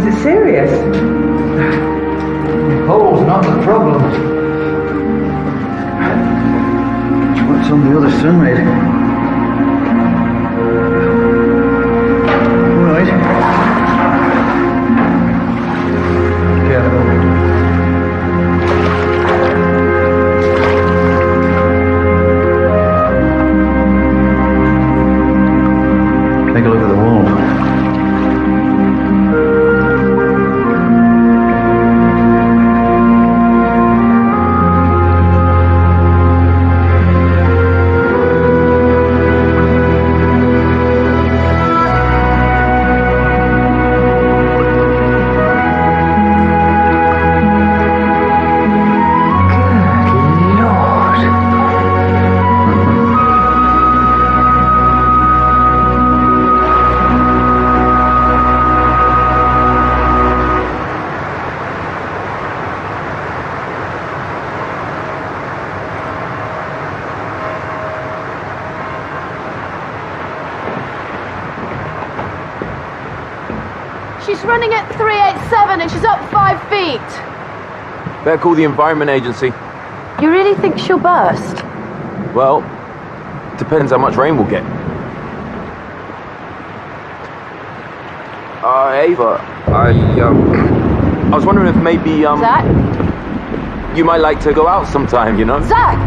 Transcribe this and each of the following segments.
Is it serious? Hole's not the problem. What's on the other side? Right. Careful. Take a look at the wall. She's running at 387 and she's up 5 feet. Better call the Environment Agency. You really think she'll burst? Well, depends how much rain we'll get. Ava, I was wondering if maybe, Zach? you might like to go out sometime, you know? Zach!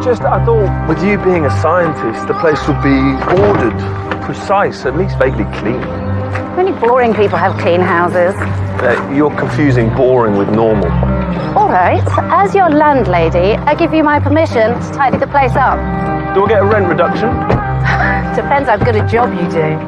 Just, I thought, with you being a scientist, the place would be ordered, precise, at least vaguely clean. Only boring people have clean houses. You're confusing boring with normal. All right, as your landlady, I give you my permission to tidy the place up. Do I get a rent reduction? Depends how good a job you do.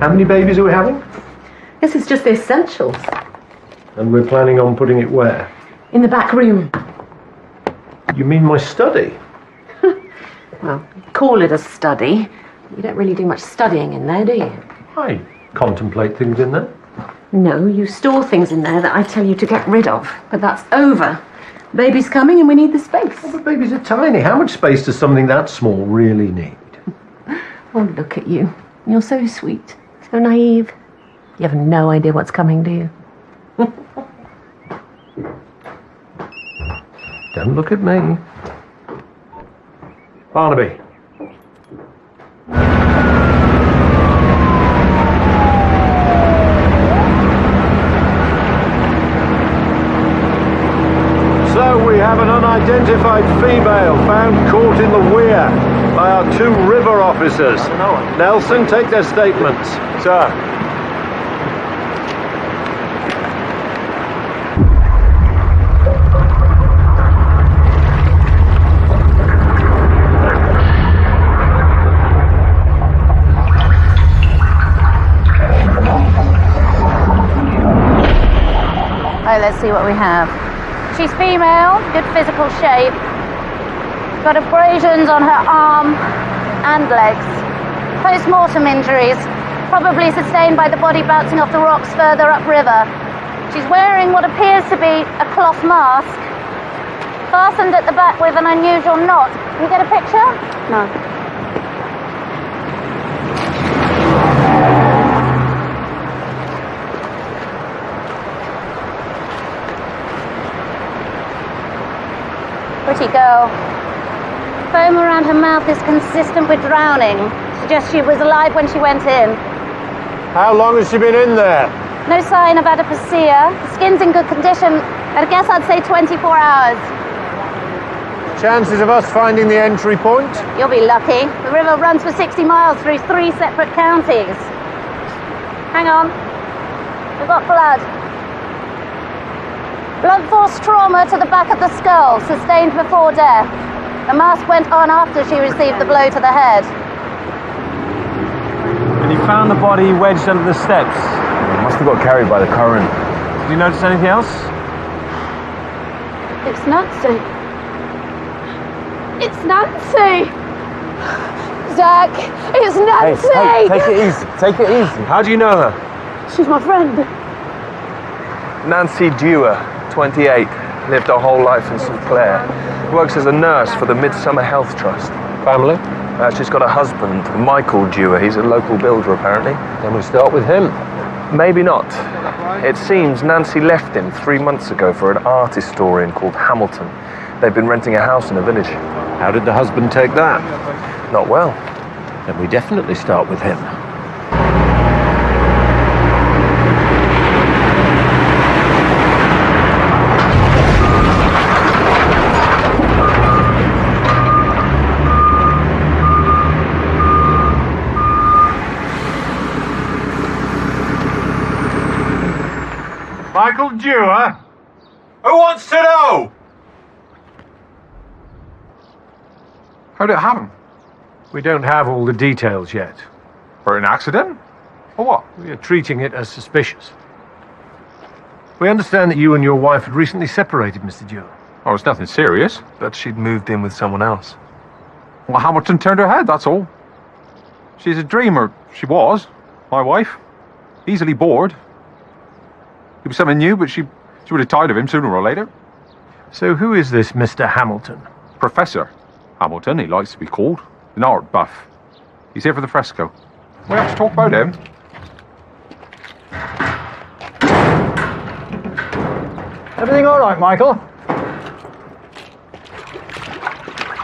How many babies are we having? This is just the essentials. And we're planning on putting it where? In the back room. You mean my study? Well, call it a study. You don't really do much studying in there, do you? I contemplate things in there. No, you store things in there that I tell you to get rid of. But that's over. Baby's coming and we need the space. Oh, but babies are tiny. How much space does something that small really need? Oh, look at you. You're so sweet. So naive. You have no idea what's coming, do you? Don't look at me. Barnaby. So we have an unidentified female found caught in the weir by our 2 river officers. Nelson, take their statements. Sir. Oh, let's see what we have. She's female, good physical shape. Got abrasions on her arm and legs. Post-mortem injuries, probably sustained by the body bouncing off the rocks further upriver. She's wearing what appears to be a cloth mask, fastened at the back with an unusual knot. Can you get a picture? No. Pretty girl. Foam around her mouth is consistent with drowning, suggests she was alive when she went in. How long has she been in there? No sign of adipocere. The skin's in good condition. I guess I'd say 24 hours. Chances of us finding the entry point? You'll be lucky. The river runs for 60 miles through 3 separate counties. Hang on. We've got blood. Blunt force trauma to the back of the skull, sustained before death. The mask went on after she received the blow to the head. And you found the body wedged under the steps. Must have got carried by the current. Did you notice anything else? It's Nancy. It's Nancy! Zach, it's Nancy! Hey, take it easy. Take it easy. How do you know her? She's my friend. Nancy Dewar, 28, lived her whole life in St. Clair. Works as a nurse for the Midsomer Health Trust. Family? She's got a husband, Michael Dewar. He's a local builder, apparently. Then we start with him. Maybe not. It seems Nancy left him 3 months ago for an art historian called Hamilton. They've been renting a house in a village. How did the husband take that? Not well. Then we definitely start with him. Michael Dewar? Who wants to know? How did it happen? We don't have all the details yet. For an accident? Or what? We are treating it as suspicious. We understand that you and your wife had recently separated, Mr. Dewar. Oh, it's nothing serious. But she'd moved in with someone else. Well, Hamilton turned her head, that's all. She's a dreamer. She was. My wife. Easily bored. He was something new, but she would have tired of him sooner or later. So who is this Mr. Hamilton? Professor Hamilton, he likes to be called. An art buff. He's here for the fresco. We have to talk about him. Everything all right, Michael?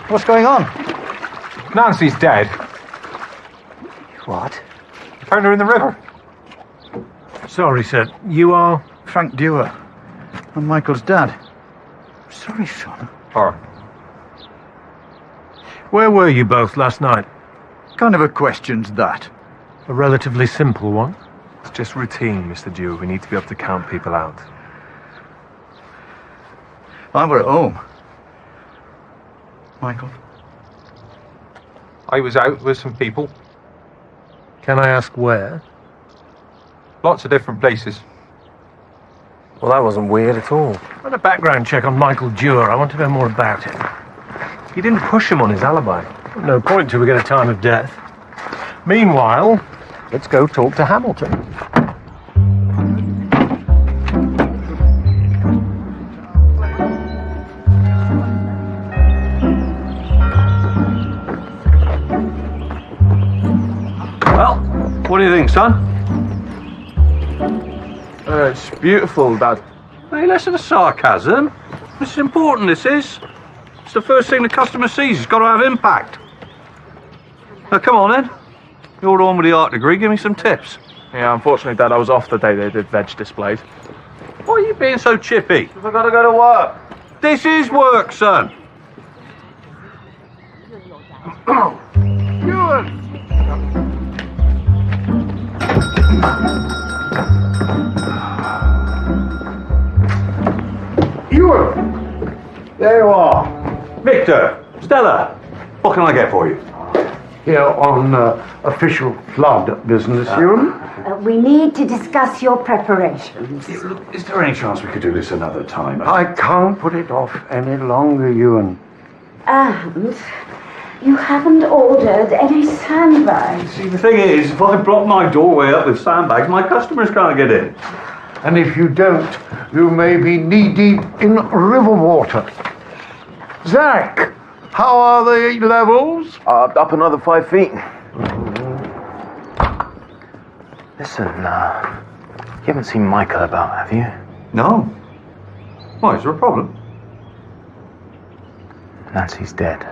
What's going on? Nancy's dead. What? Found her in the river. Sorry, sir. You are? Frank Dewar. I'm Michael's dad. Sorry, son. Or Where were you both last night? Kind of a question's that. A relatively simple one. It's just routine, Mr. Dewar. We need to be able to count people out. I were at home. Michael? I was out with some people. Can I ask where? Lots of different places. Well, that wasn't weird at all. Run a background check on Michael Dewar. I want to know more about him. You didn't push him on his alibi. No point till we get a time of death. Meanwhile, let's go talk to Hamilton. Well, what do you think, son? It's beautiful, Dad. Hey, less of the sarcasm. This is important, this is. It's the first thing the customer sees. It's got to have impact. Now, come on, then. You're the one with the art degree. Give me some tips. Yeah, unfortunately, Dad, I was off the day they did veg displays. Why are you being so chippy? I've got to go to work. This is work, son. There you are. Victor, Stella, what can I get for you? Here on official flood business, Ewan. We need to discuss your preparations. Is there any chance we could do this another time? I can't put it off any longer, Ewan. And you haven't ordered any sandbags. See, the thing is, if I block my doorway up with sandbags, my customers can't get in. And if you don't, you may be knee-deep in river water. Zach, how are the levels? Up another 5 feet. Listen, you haven't seen Michael about, have you? No. Why, is there a problem? Nancy's dead.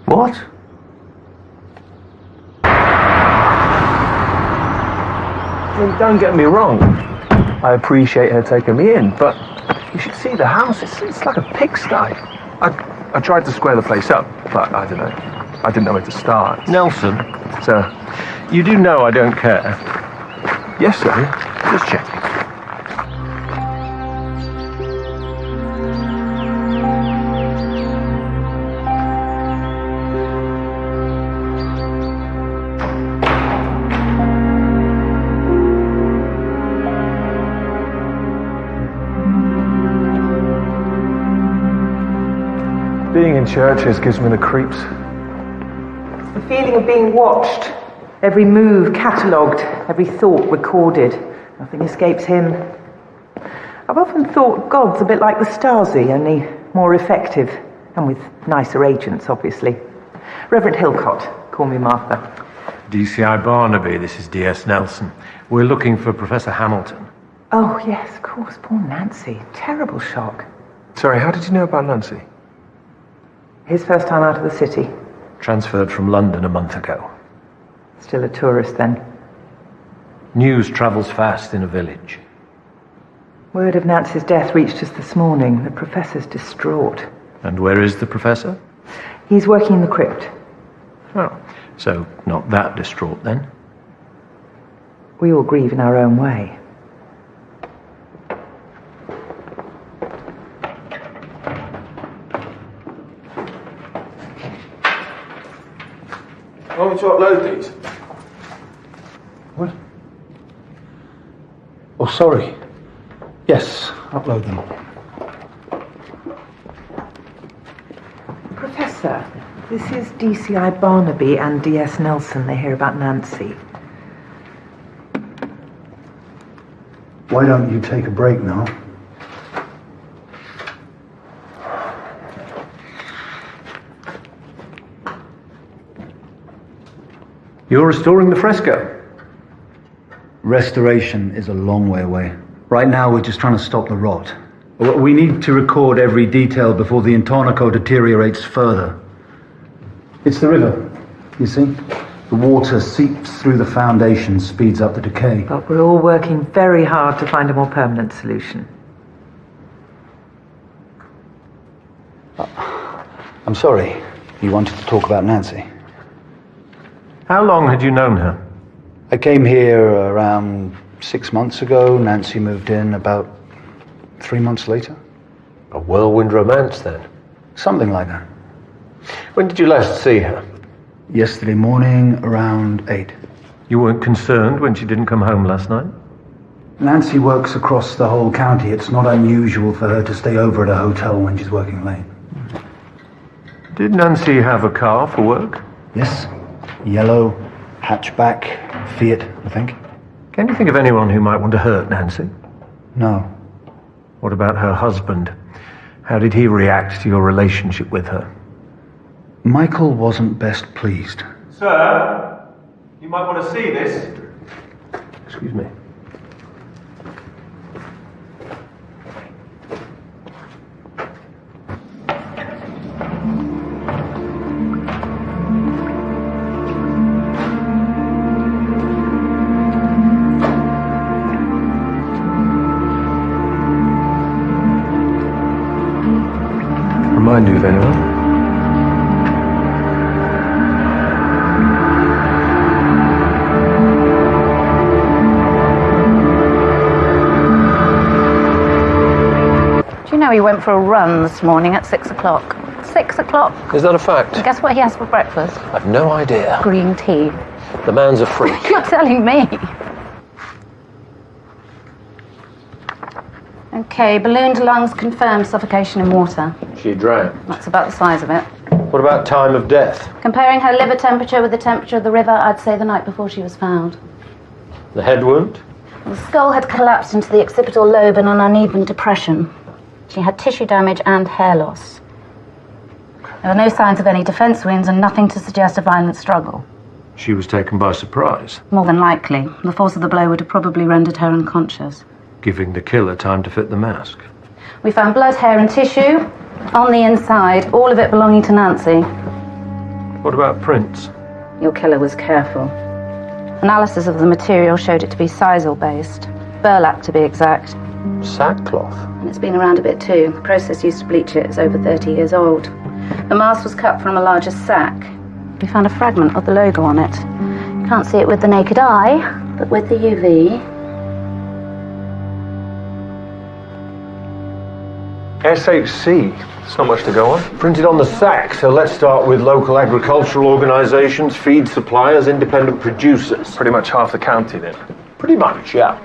What? I mean, don't get me wrong. I appreciate her taking me in, but you should see the house. It's like a pigsty. I tried to square the place up, but I don't know. I didn't know where to start. Nelson, Sir? you do know I don't care. Yes, sir. Just checking. Being in churches gives me the creeps. The feeling of being watched. Every move catalogued, every thought recorded. Nothing escapes him. I've often thought God's a bit like the Stasi, only more effective, and with nicer agents, obviously. Reverend Hillcott, call me Martha. DCI Barnaby, this is DS Nelson. We're looking for Professor Hamilton. Oh, yes, of course, poor Nancy. Terrible shock. Sorry, how did you know about Nancy? His first time out of the city. Transferred from London a month ago. Still a tourist then. News travels fast in a village. Word of Nancy's death reached us this morning. The professor's distraught. And where is the professor? He's working in the crypt. Oh, so not that distraught then? We all grieve in our own way. Want me to upload these? What? Oh, sorry. Yes, upload them. Professor, this is DCI Barnaby and DS Nelson. They hear about Nancy. Why don't you take a break now? You're restoring the fresco? Restoration is a long way away. Right now, we're just trying to stop the rot. We need to record every detail before the intonaco deteriorates further. It's the river, you see? The water seeps through the foundation, speeds up the decay. But we're all working very hard to find a more permanent solution. I'm sorry. You wanted to talk about Nancy. How long had you known her? I came here around 6 months ago. Nancy moved in about 3 months later. A whirlwind romance, then? Something like that. When did you last see her? Yesterday morning, around 8. You weren't concerned when she didn't come home last night? Nancy works across the whole county. It's not unusual for her to stay over at a hotel when she's working late. Did Nancy have a car for work? Yes. Yellow, hatchback, Fiat, I think. Can you think of anyone who might want to hurt Nancy? No. What about her husband? How did he react to your relationship with her? Michael wasn't best pleased. Sir, you might want to see this. Excuse me. Remind you of anyone? Do you know he went for a run this morning at 6 o'clock? 6 o'clock. Is that a fact? And guess what he has for breakfast? I've no idea. Green tea. The man's a freak. You're telling me. Okay, ballooned lungs confirmed suffocation in water. She drowned. That's about the size of it. What about time of death? Comparing her liver temperature with the temperature of the river, I'd say the night before she was found. The head wound? The skull had collapsed into the occipital lobe in an uneven depression. She had tissue damage and hair loss. There were no signs of any defense wounds and nothing to suggest a violent struggle. She was taken by surprise, More than likely. The force of the blow would have probably rendered her unconscious. giving the killer time to fit the mask. We found blood, hair and tissue on the inside, all of it belonging to Nancy. What about prints? Your killer was careful. Analysis of the material showed it to be sisal-based, burlap to be exact. Sackcloth? And it's been around a bit too. The process used to bleach it is over 30 years old. The mask was cut from a larger sack. We found a fragment of the logo on it. You can't see it with the naked eye, but with the UV... SHC. There's not much to go on. Printed on the sack, so let's start with local agricultural organisations, feed suppliers, independent producers. Pretty much half the county then. Pretty much, yeah.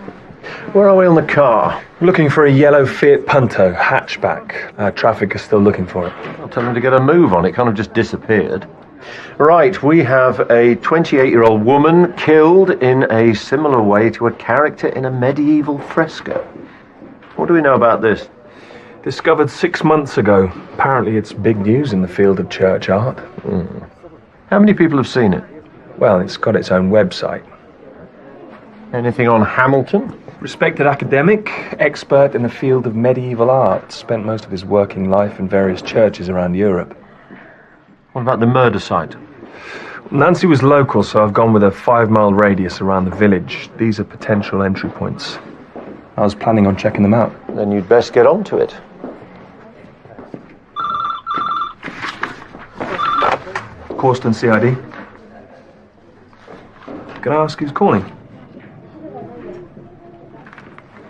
Where are we on the car? Looking for a yellow Fiat Punto hatchback. Traffic is still looking for it. I'll tell them to get a move on. It kind of just disappeared. Right, we have a 28-year-old woman killed in a similar way to a character in a medieval fresco. What do we know about this? Discovered 6 months ago. Apparently it's big news in the field of church art. How many people have seen it? Well, it's got its own website. Anything on Hamilton? Respected academic, expert in the field of medieval art. Spent most of his working life in various churches around Europe. What about the murder site? Nancy was local, so I've gone with a 5-mile radius around the village. These are potential entry points. I was planning on checking them out. Then you'd best get on to it. Corston CID. Can I ask who's calling?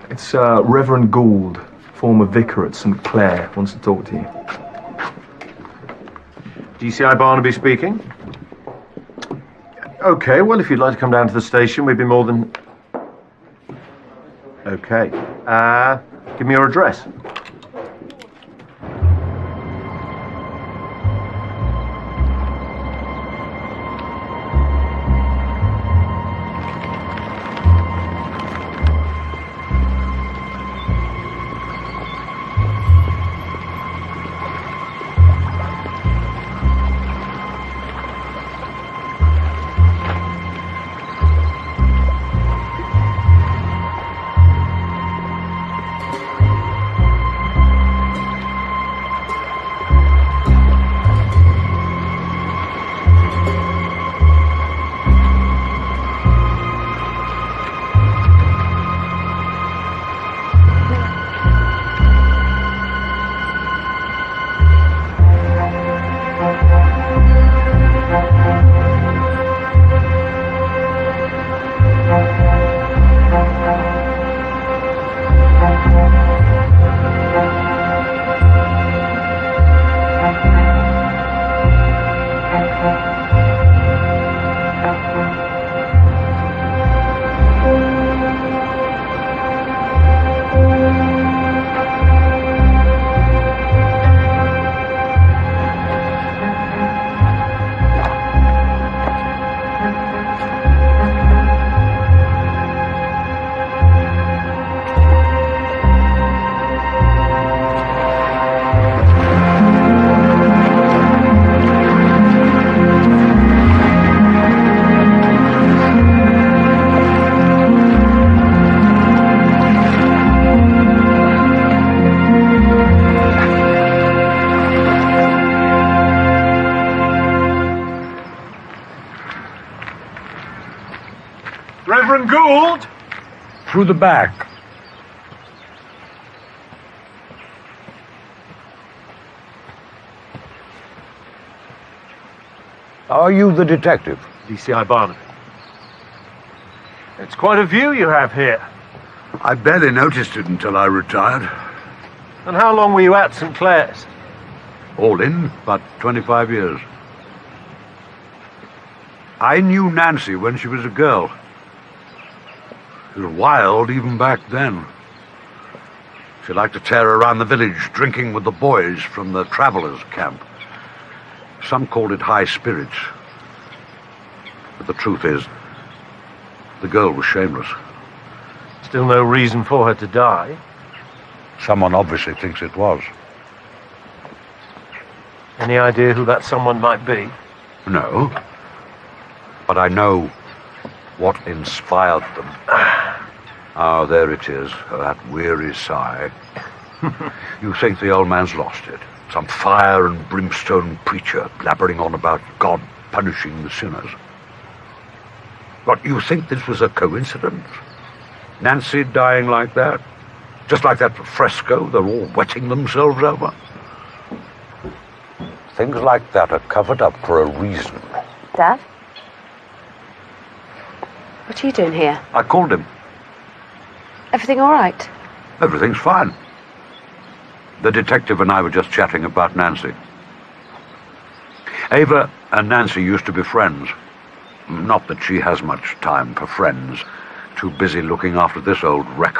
It's Reverend Gould, former vicar at St. Clair, wants to talk to you. DCI Barnaby speaking. Okay, well, if you'd like to come down to the station, we'd be more than... Okay. Give me your address. Reverend Gould? Through the back. Are you the detective? DCI Barnaby. It's quite a view you have here. I barely noticed it until I retired. And how long were you at St. Clair's? All in, about 25 years. I knew Nancy when she was a girl. She was wild even back then. She liked to tear around the village, drinking with the boys from the travellers' camp. Some called it high spirits. But the truth is, the girl was shameless. Still no reason for her to die. Someone obviously thinks it was. Any idea who that someone might be? No. But I know what inspired them. Ah, there it is, that weary sigh. You think the old man's lost it? Some fire and brimstone preacher blabbering on about God punishing the sinners. What, you think this was a coincidence? Nancy dying like that? Just like that fresco they're all wetting themselves over? Things like that are covered up for a reason. Dad? What are you doing here? I called him. Everything all right? Everything's fine. The detective and I were just chatting about Nancy. Ava and Nancy used to be friends. Not that she has much time for friends. Too busy looking after this old wreck.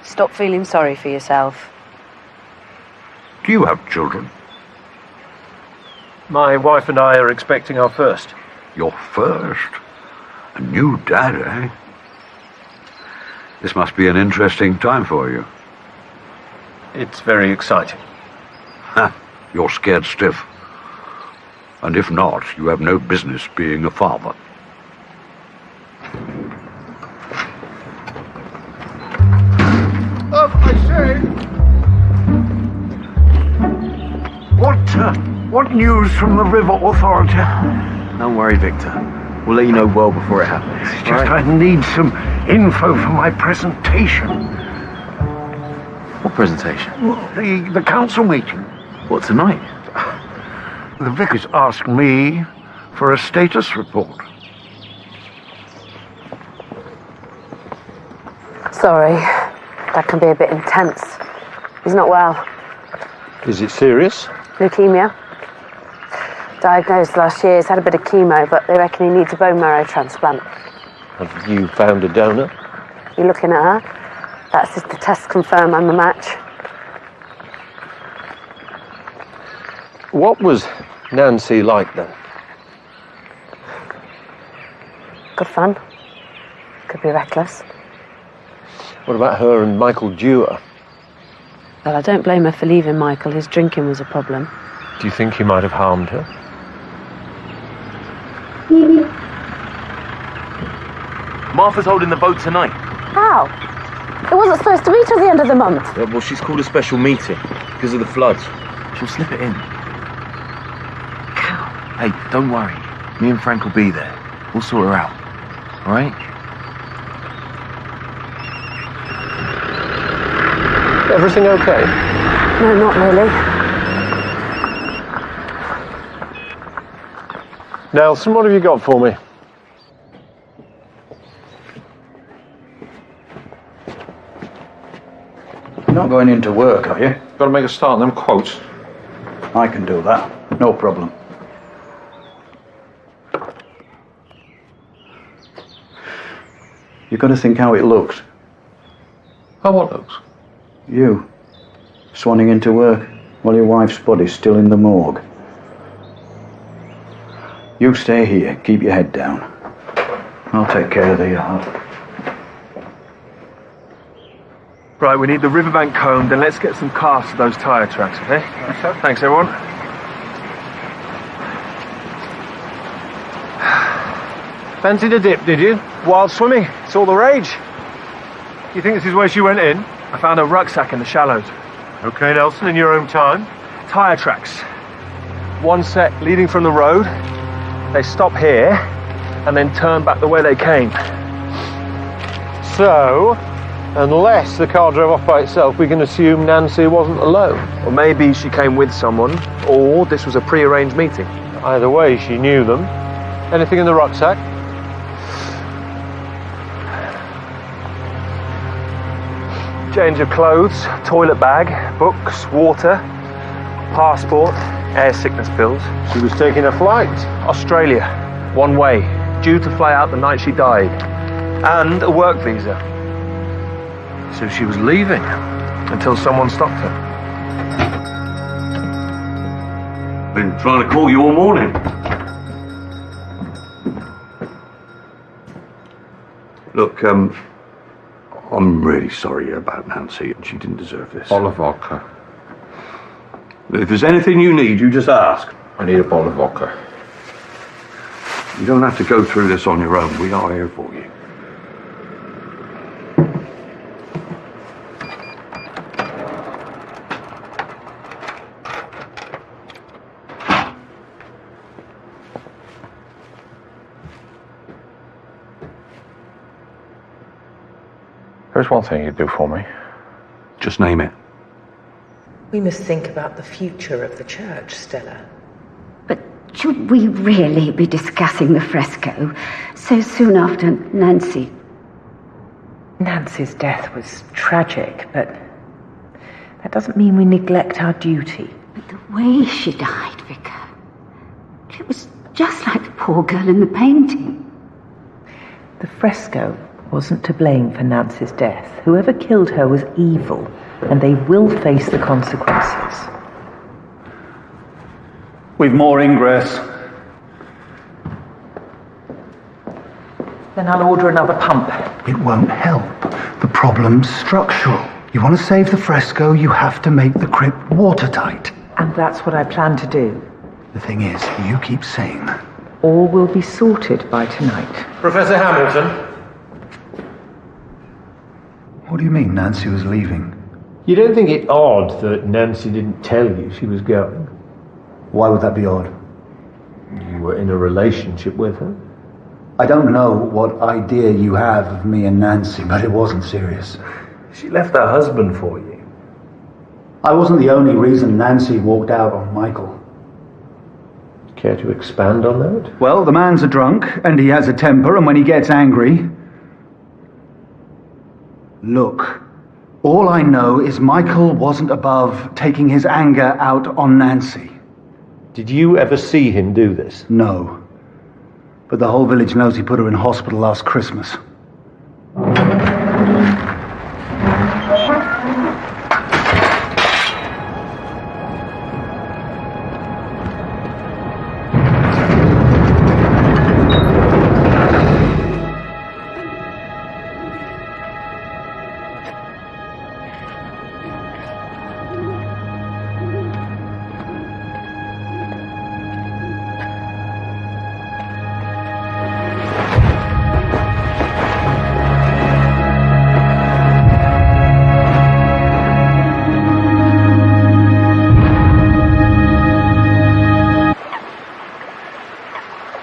Stop feeling sorry for yourself. Do you have children? My wife and I are expecting our first. Your first? A new dad, eh? This must be an interesting time for you. It's very exciting. Ha! You're scared stiff. And if not, you have no business being a father. I say... What news from the River Authority? Don't worry, Victor. We'll let you know well before it happens. It's just I need some info for my presentation. What presentation? The council meeting. What, tonight? The vicar's asked me for a status report. Sorry. That can be a bit intense. He's not well. Is it serious? Leukemia. Diagnosed last year. He's had a bit of chemo, but they reckon he needs a bone marrow transplant. Have you found a donor? You looking at her? That's just the test confirm I'm the match. What was Nancy like then? Good fun. Could be reckless. What about her and Michael Dewar? Well, I don't blame her for leaving Michael. His drinking was a problem. Do you think he might have harmed her? Martha's holding the vote tonight. How? It wasn't supposed to be till the end of the month. Yeah, well, she's called a special meeting because of the floods. She'll slip it in. Hey, don't worry. Me and Frank will be there. We'll sort her out. All right? Everything okay? No, not really. Nelson, what have you got for me? You're not going into work, are you? Got to make a start on them quotes. I can do that. No problem. You've got to think how it looks. How what looks? You, swanning into work while your wife's body's still in the morgue. You stay here, keep your head down. I'll take care of the yard. Right, we need the riverbank combed, then let's get some cars to those tyre tracks, okay? Thanks, everyone. Fancied a dip, did you? Wild swimming, it's all the rage. You think this is where she went in? I found her rucksack in the shallows. Okay, Nelson, in your own time. Tyre tracks. One set leading from the road. They stop here, and then turn back the way they came. So, unless the car drove off by itself, we can assume Nancy wasn't alone. Or maybe she came with someone, or this was a pre-arranged meeting. Either way, she knew them. Anything in the rucksack? Change of clothes, toilet bag, books, water, passport, air sickness pills. She was taking a flight. Australia, one way, due to fly out the night she died. And a work visa. So she was leaving until someone stopped her. Been trying to call you all morning. Look, I'm really sorry about Nancy. She didn't deserve this. Bottle of vodka. If there's anything you need, you just ask. I need a bottle of vodka. You don't have to go through this on your own. We are here for you. There's one thing you'd do for me. Just name it. We must think about the future of the church, Stella. But should we really be discussing the fresco so soon after Nancy? Nancy's death was tragic, but that doesn't mean we neglect our duty. But the way she died, Vicar, it was just like the poor girl in the painting. The fresco wasn't to blame for Nancy's death. Whoever killed her was evil, and they will face the consequences. We've more ingress. Then I'll order another pump. It won't help. The problem's structural. You want to save the fresco, you have to make the crypt watertight. And that's what I plan to do. The thing is, you keep saying that. All will be sorted by tonight. Professor Hamilton? What do you mean Nancy was leaving? You don't think it odd that Nancy didn't tell you she was going? Why would that be odd? You were in a relationship with her. I don't know what idea you have of me and Nancy, but it wasn't serious. She left her husband for you. I wasn't the only reason Nancy walked out on Michael. Care to expand on that? Well, the man's a drunk, and he has a temper, and when he gets angry... Look, all I know is Michael wasn't above taking his anger out on Nancy. Did you ever see him do this? No. But the whole village knows he put her in hospital last Christmas.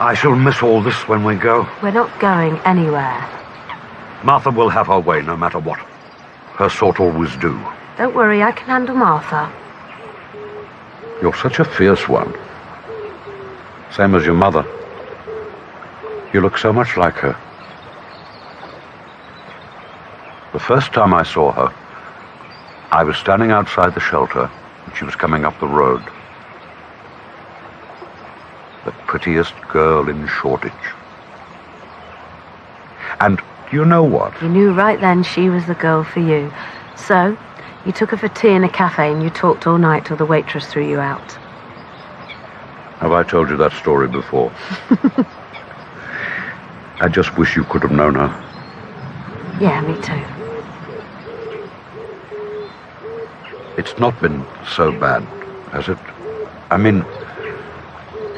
I shall miss all this when we go. We're not going anywhere. Martha will have her way no matter what. Her sort always do. Don't worry, I can handle Martha. You're such a fierce one. Same as your mother. You look so much like her. The first time I saw her, I was standing outside the shelter and she was coming up the road. The prettiest girl in Shoreditch. And you know what? You knew right then she was the girl for you. So, you took her for tea in a cafe and you talked all night till the waitress threw you out. Have I told you that story before? I just wish you could have known her. Yeah, me too. It's not been so bad, has it? I mean,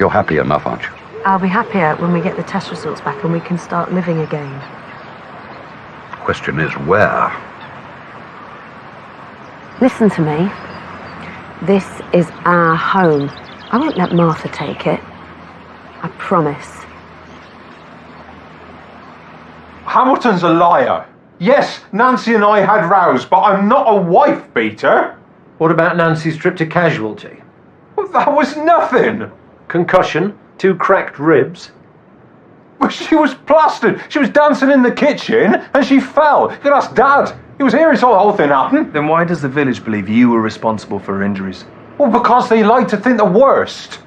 you're happy enough, aren't you? I'll be happier when we get the test results back and we can start living again. The question is where? Listen to me. This is our home. I won't let Martha take it. I promise. Hamilton's a liar. Yes, Nancy and I had rows, but I'm not a wife beater. What about Nancy's trip to casualty? Well, that was nothing. Concussion, 2 cracked ribs. Well, she was plastered. She was dancing in the kitchen and she fell. You could ask Dad. He was here and saw the whole thing happen. Then why does the village believe you were responsible for her injuries? Well, because they like to think the worst.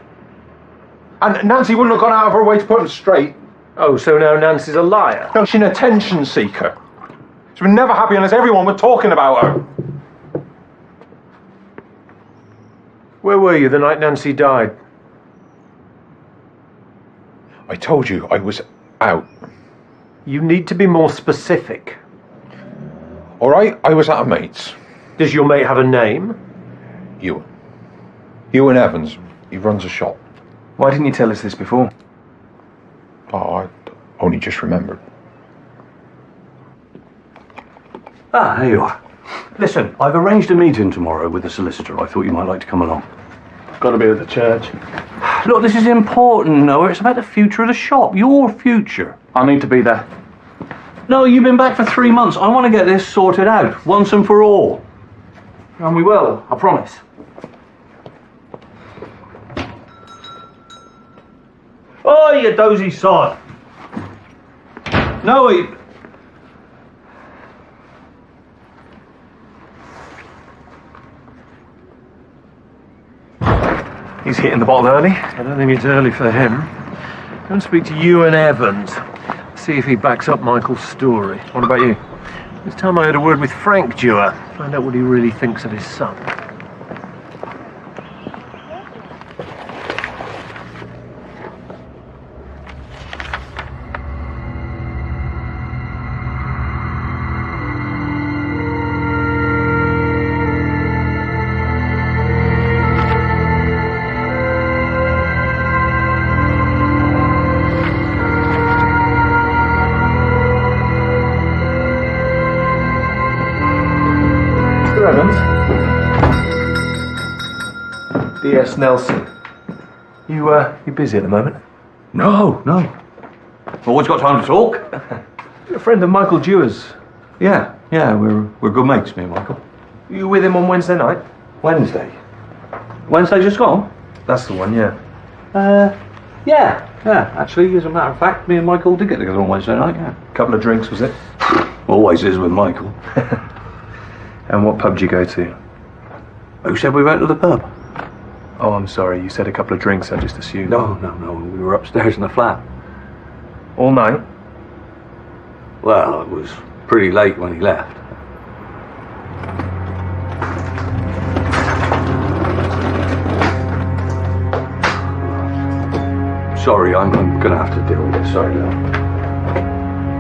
And Nancy wouldn't have gone out of her way to put them straight. Oh, so now Nancy's a liar? No, she's an attention seeker. She was never happy unless everyone was talking about her. Where were you the night Nancy died? I told you I was out. You need to be more specific. All right, I was at a mate's. Does your mate have a name? Ewan Evans. He runs a shop. Why didn't you tell us this before? Oh, I only just remembered. Ah, here you are. Listen, I've arranged a meeting tomorrow with the solicitor. I thought you might like to come along. Got to be at the church. Look, this is important, Noah. It's about the future of the shop. Your future. I need to be there. No, you've been back for 3 months. I want to get this sorted out, once and for all. And we will, I promise. Oh, you dozy sod. No, he... He's hitting the bottle early. I don't think it's early for him. Go and speak to Ewan Evans. See if he backs up Michael's story. What about you? This time I had a word with Frank Dewar. Find out what he really thinks of his son. D.S. Nelson. You busy at the moment? No. Always got time to talk. You're a friend of Michael Dewar's. Yeah, we're good mates, me and Michael. You were with him on Wednesday night? Wednesday just gone? That's the one, yeah. Yeah. Actually, as a matter of fact, me and Michael did get together on Wednesday night, yeah. Couple of drinks, was it? Always is with Michael. And what pub did you go to? Who said we went to the pub? Oh, I'm sorry, you said a couple of drinks, I just assumed. No, we were upstairs in the flat. All night? Well, it was pretty late when he left. Sorry, I'm gonna have to deal with this. Sorry, Lil.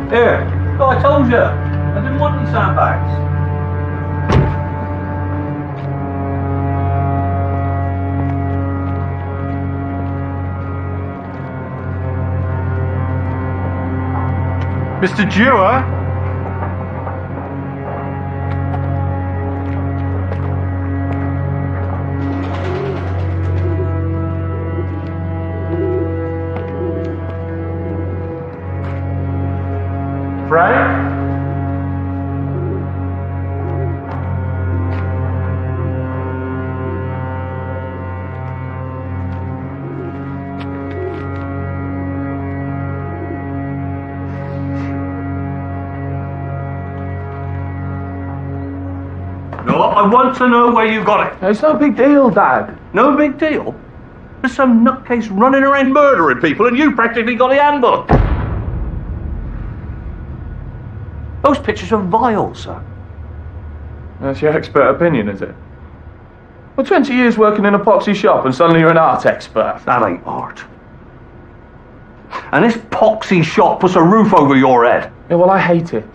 Here. Oh, I told you. I didn't want any sandbags. Mr. Dewar? Frank? No, I want to know where you got it. It's no big deal, Dad. No big deal? There's some nutcase running around murdering people and you practically got the handbook. Those pictures are vile, sir. That's your expert opinion, is it? Well, 20 years working in a epoxy shop and suddenly you're an art expert. That ain't art. And this poxy shop puts a roof over your head. Yeah, well, I hate it.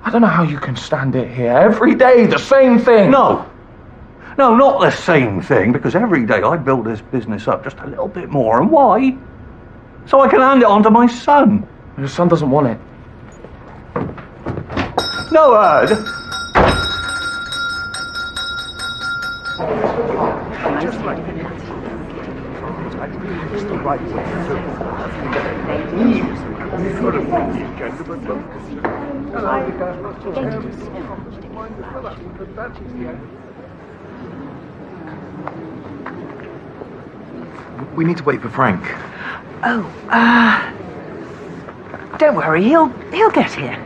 I don't know how you can stand it here. Every day, the same thing. No, not the same thing, because every day I build this business up just a little bit more. And why? So I can hand it on to my son. Your son doesn't want it. No, Ed. We need to wait for Frank. Oh, don't worry, he'll get here.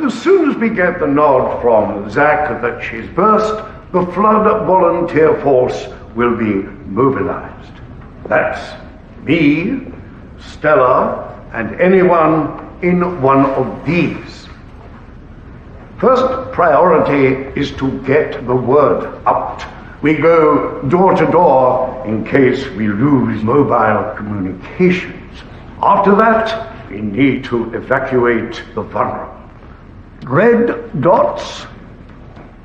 As soon as we get the nod from Zach that she's burst, the flood volunteer force will be mobilized. That's me, Stella, and anyone in one of these. First priority is to get the word out. We go door to door in case we lose mobile communications. After that, we need to evacuate the vulnerable. Red dots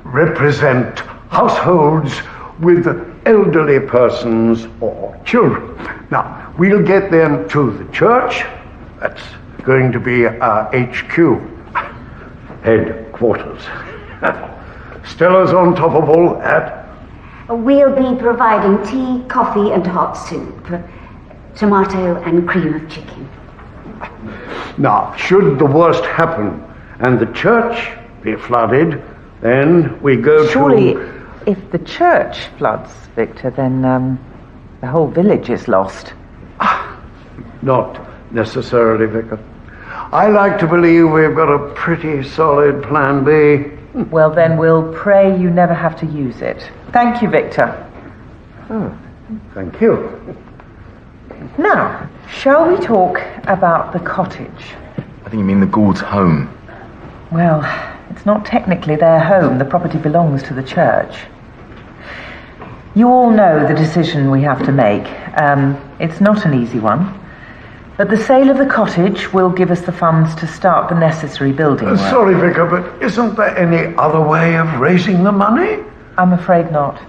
represent households with elderly persons or children. Now, we'll get them to the church. That's going to be our HQ, headquarters. Stella's on top of all that. We'll be providing tea, coffee, and hot soup. Tomato and cream of chicken. Now, should the worst happen and the church be flooded, then we go Surely, to... if the church floods, Victor, then the whole village is lost. Not necessarily, Vicar. I like to believe we've got a pretty solid plan B. Well, then we'll pray you never have to use it. Thank you, Victor. Oh, thank you. Now, shall we talk about the cottage? I think you mean the Gould's home. Well, it's not technically their home. The property belongs to the church. You all know the decision we have to make. It's not an easy one. But the sale of the cottage will give us the funds to start the necessary building work. Sorry, Vicar, but isn't there any other way of raising the money? I'm afraid not.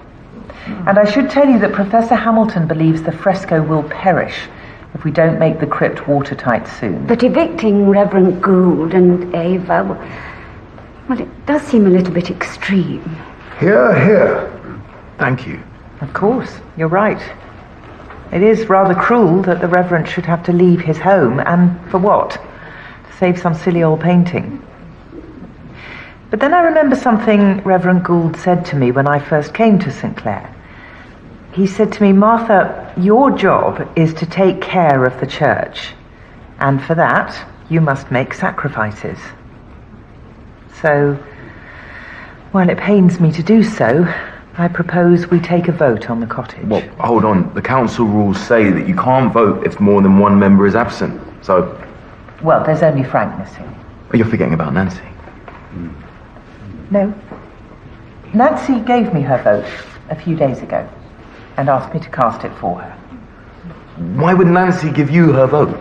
And I should tell you that Professor Hamilton believes the fresco will perish if we don't make the crypt watertight soon. But evicting Reverend Gould and Ava, well, it does seem a little bit extreme. Hear, hear. Thank you. Of course, you're right. It is rather cruel that the Reverend should have to leave his home, and for what? To save some silly old painting. But then I remember something Reverend Gould said to me when I first came to St. Clair. He said to me, Martha, your job is to take care of the church, and for that you must make sacrifices. So, while it pains me to do so, I propose we take a vote on the cottage. Well, hold on. The council rules say that you can't vote if more than one member is absent. So... Well, there's only Frank missing. Oh, you're forgetting about Nancy. No. Nancy gave me her vote a few days ago and asked me to cast it for her. Why would Nancy give you her vote?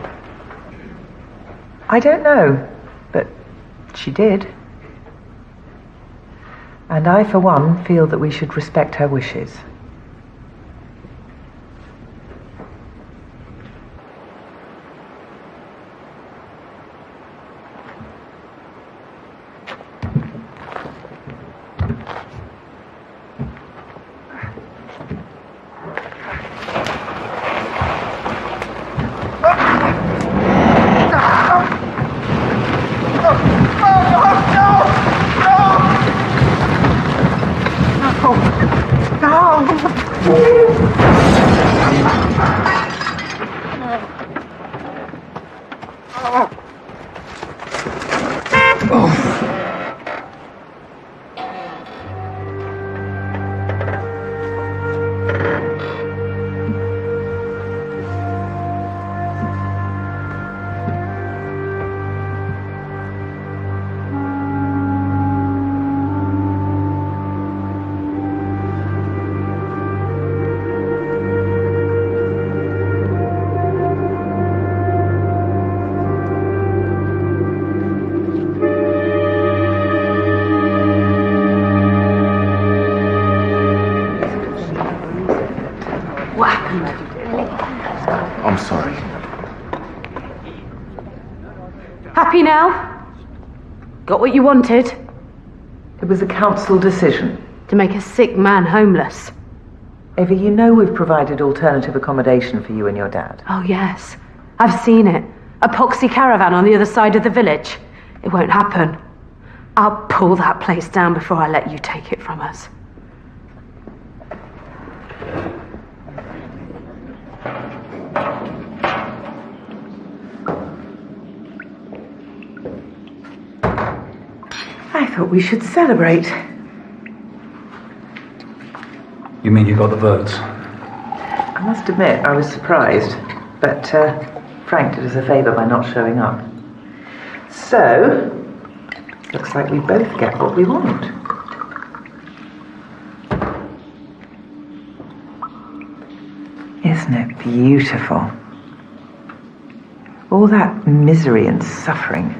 I don't know, but she did. And I, for one, feel that we should respect her wishes. I'm sorry. Happy now? Got what you wanted? It was a council decision. To make a sick man homeless. Ava, you know we've provided alternative accommodation for you and your dad. Oh, yes. I've seen it. A poxy caravan on the other side of the village. It won't happen. I'll pull that place down before I let you take it from us. I thought we should celebrate. You mean you got the votes? I must admit, I was surprised. But Frank did us a favour by not showing up. So, looks like we both get what we want. Isn't it beautiful? All that misery and suffering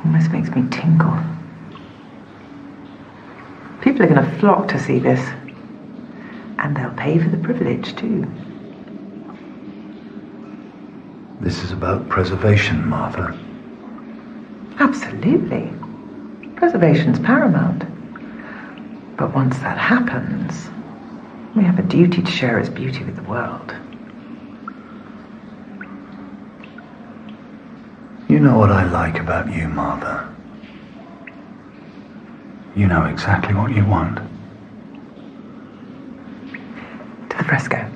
almost makes me tingle. People are going to flock to see this. And they'll pay for the privilege, too. This is about preservation, Martha. Absolutely. Preservation's paramount. But once that happens, we have a duty to share its beauty with the world. You know what I like about you, Martha. You know exactly what you want. To the fresco.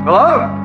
Hello?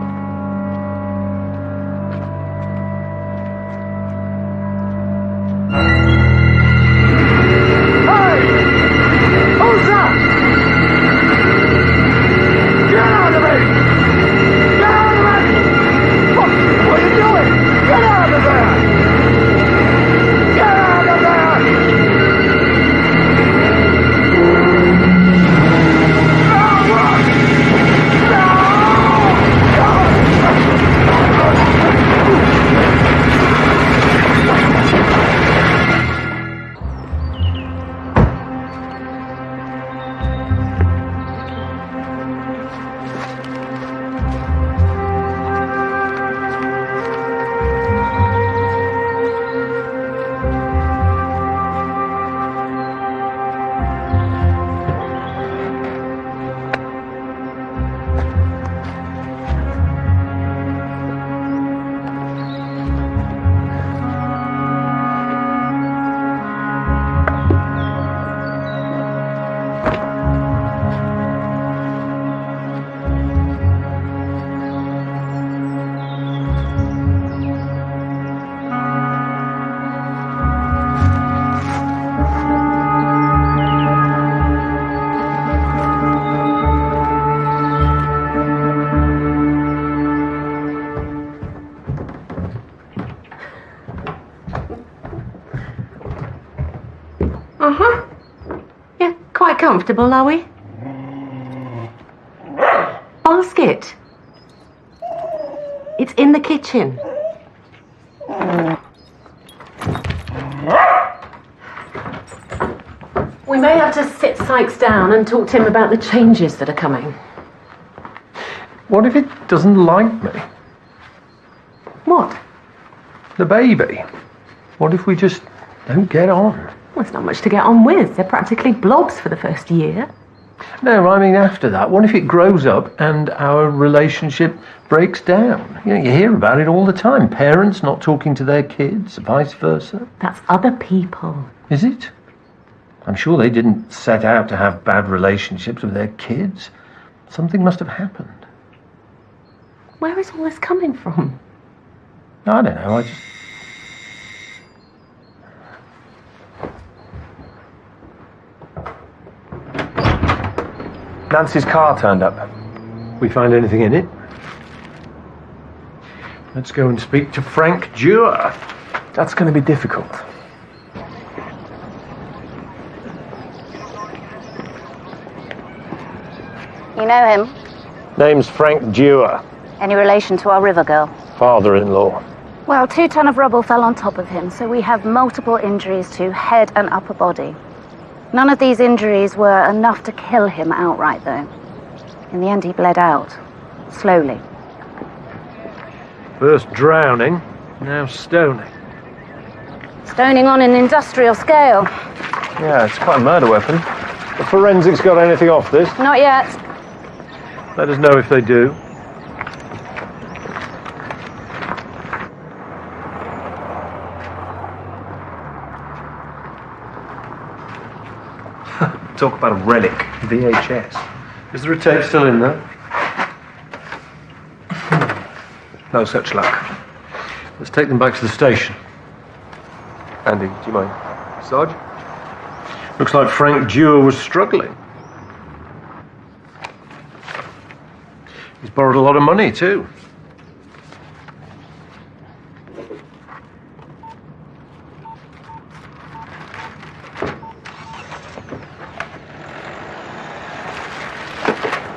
Uh-huh. Yeah, quite comfortable, are we? Basket. It's in the kitchen. We may have to sit Sykes down and talk to him about the changes that are coming. What if it doesn't like me? What? The baby. What if we just don't get on? Well, it's not much to get on with. They're practically blobs for the first year. No, I mean after that. What if it grows up and our relationship breaks down? You know, you hear about it all the time. Parents not talking to their kids, vice versa. That's other people. Is it? I'm sure they didn't set out to have bad relationships with their kids. Something must have happened. Where is all this coming from? I don't know, I just... Nancy's car turned up. We find anything in it? Let's go and speak to Frank Dewar. That's going to be difficult. You know him? Name's Frank Dewar, Any relation to our river girl? father-in-law. Well, 2 tons of rubble fell on top of him, so we have multiple injuries to head and upper body. None of these injuries were enough to kill him outright, though. In the end, he bled out. Slowly. First drowning, now stoning. Stoning on an industrial scale. Yeah, it's quite a murder weapon. The forensics got anything off this? Not yet. Let us know if they do. Talk about a relic. VHS. Is the tape still in there? No such luck. Let's take them back to the station. Andy, do you mind? Sarge? Looks like Frank Dewar was struggling. He's borrowed a lot of money, too.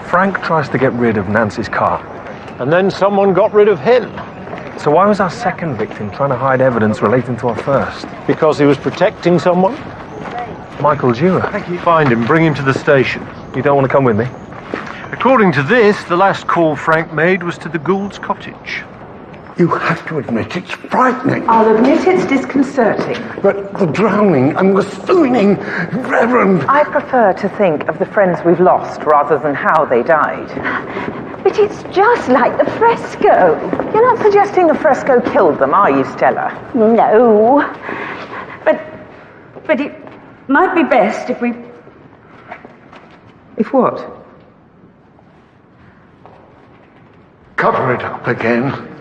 Frank tries to get rid of Nancy's car. And then someone got rid of him. So why was our second victim trying to hide evidence relating to our first? Because he was protecting someone? Michael Dewar. Find him, bring him to the station. You don't want to come with me? According to this, the last call Frank made was to the Gould's cottage. You have to admit it's frightening. I'll admit it's disconcerting. But the drowning and the swooning, Reverend... I prefer to think of the friends we've lost rather than how they died. But it's just like the fresco. You're not suggesting the fresco killed them, are you, Stella? No. But it might be best if we... If what? Cover it up again.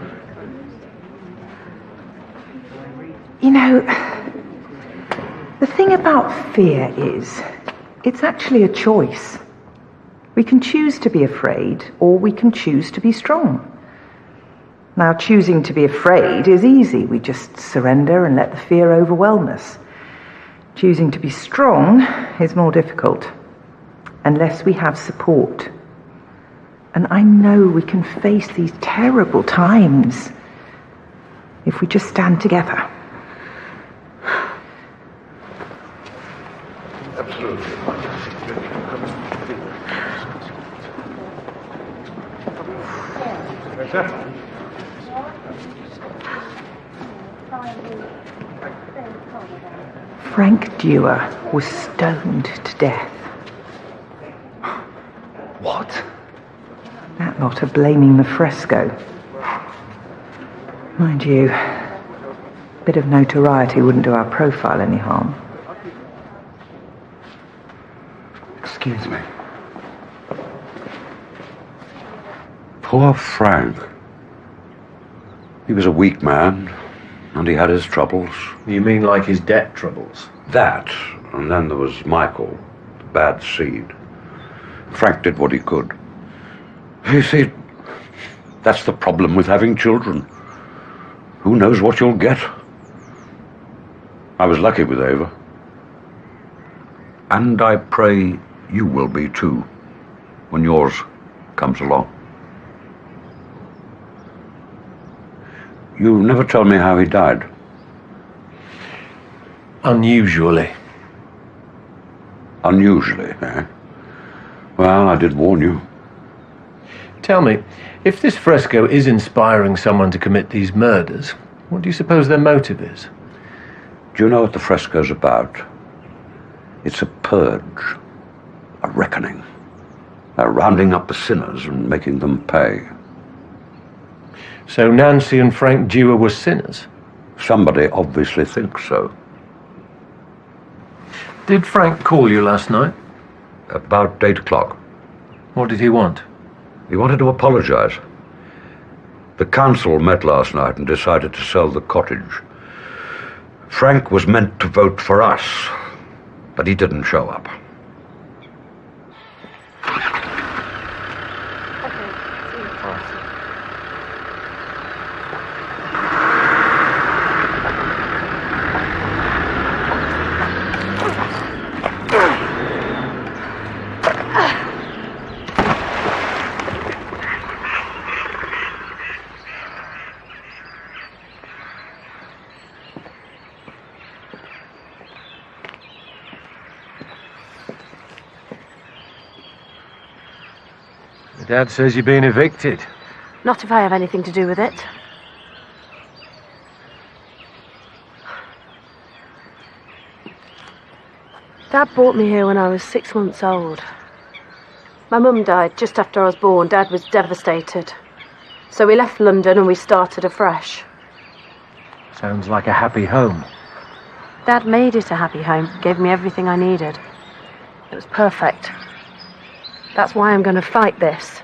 You know, the thing about fear is, it's actually a choice. We can choose to be afraid, or we can choose to be strong. Now, choosing to be afraid is easy. We just surrender and let the fear overwhelm us. Choosing to be strong is more difficult, unless we have support. And I know we can face these terrible times if we just stand together. Absolutely. Frank Dewar was stoned to death. What? That lot are blaming the fresco. Mind you, a bit of notoriety wouldn't do our profile any harm. Excuse me. Poor Frank. He was a weak man, and he had his troubles. You mean like his debt troubles? That, and then there was Michael, the bad seed. Frank did what he could. You see, that's the problem with having children. Who knows what you'll get? I was lucky with Ava. And I pray you will be too, when yours comes along. You never told me how he died. Unusually. Unusually, eh? Well, I did warn you. Tell me, if this fresco is inspiring someone to commit these murders, what do you suppose their motive is? Do you know what the fresco's about? It's a purge, a reckoning, a rounding up the sinners and making them pay. So Nancy and Frank Dewar were sinners? Somebody obviously thinks so. Did Frank call you last night? About 8 o'clock. What did he want? He wanted to apologize. The council met last night and decided to sell the cottage. Frank was meant to vote for us, but he didn't show up. Dad says you've been evicted. Not if I have anything to do with it. Dad brought me here when I was 6 months old. My mum died just after I was born. Dad was devastated. So we left London and we started afresh. Sounds like a happy home. Dad made it a happy home, gave me everything I needed. It was perfect. That's why I'm going to fight this.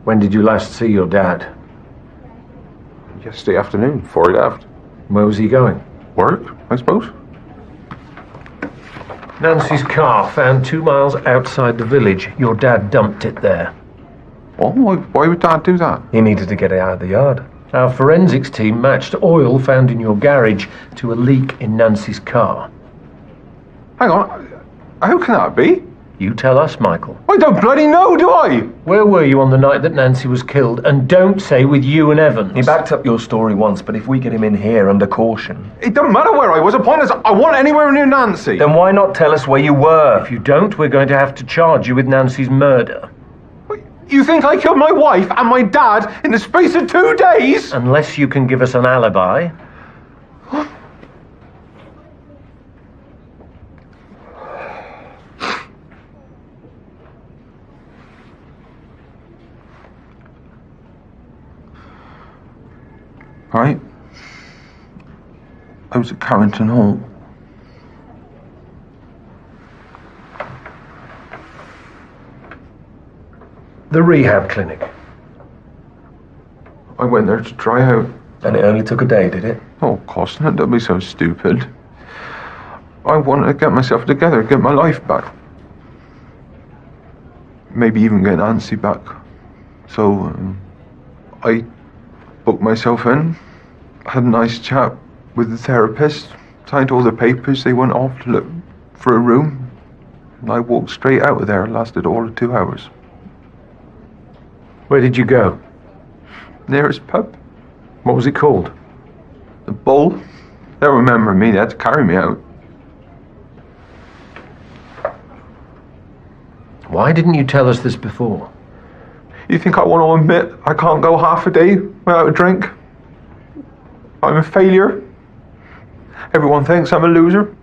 When did you last see your dad? Yesterday afternoon, before he left. Where was he going? Work, I suppose. Nancy's car found 2 miles outside the village. Your dad dumped it there. Oh, why would Dad do that? He needed to get it out of the yard. Our forensics team matched oil found in your garage to a leak in Nancy's car. Hang on, how can that be? You tell us, Michael. I don't bloody know, do I? Where were you on the night that Nancy was killed? And don't say with you and Evans. He backed up your story once, but if we get him in here under caution... It doesn't matter where I was. The point is, I wasn't anywhere near Nancy. Then why not tell us where you were? If you don't, we're going to have to charge you with Nancy's murder. You think I killed my wife and my dad in the space of 2 days? Unless you can give us an alibi. Right. I was at Carrington Hall. The rehab clinic. I went there to try out. And it only took a day, did it? Oh, of course not. Don't be so stupid. I wanted to get myself together, get my life back. Maybe even get Nancy back. So, I booked myself in, had a nice chat with the therapist, signed all the papers. They went off to look for a room. And I walked straight out of there. It lasted all of 2 hours. Where did you go? Nearest pub. What was it called? The Bull. They don't remember me. They had to carry me out. Why didn't you tell us this before? You think I want to admit I can't go half a day without a drink? I'm a failure. Everyone thinks I'm a loser.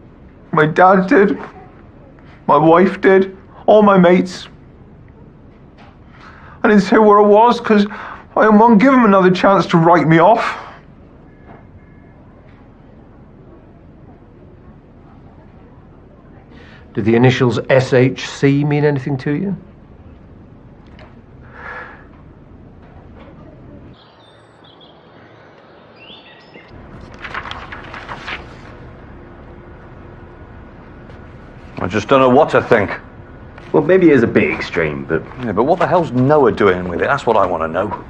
My dad did. My wife did. All my mates. I didn't say where I was because I didn't want to give them another chance to write me off. Did the initials SHC mean anything to you? I just don't know what to think. Well, maybe it is a bit extreme, but... Yeah, but what the hell's Noah doing with it? That's what I want to know.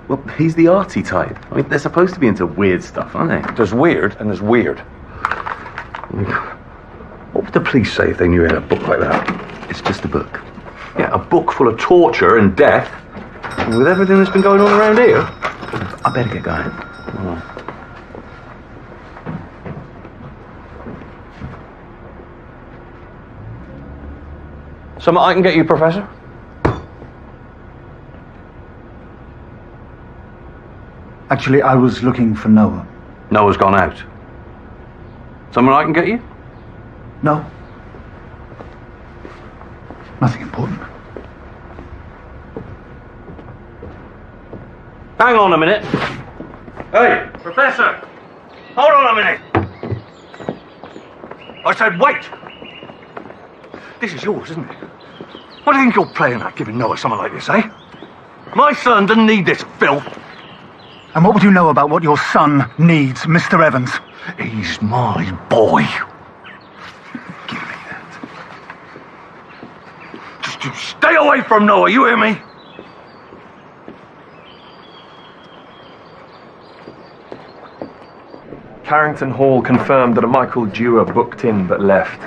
Well, he's the arty type. I mean, they're supposed to be into weird stuff, aren't they? There's weird and there's weird. What would the police say if they knew he had a book like that? It's just a book. Yeah, a book full of torture and death. And with everything that's been going on around here. I better get going. Oh. Something I can get you, Professor? Actually, I was looking for Noah. Noah's gone out. Something I can get you? No. Nothing important. Hang on a minute. Hey, Professor! Hold on a minute! I said wait! This is yours, isn't it? What do you think you're playing at, giving Noah something like this, eh? My son doesn't need this filth. And what would you know about what your son needs, Mr. Evans? He's my boy. Give me that. Just you stay away from Noah, you hear me? Carrington Hall confirmed that a Michael Dewar booked in but left.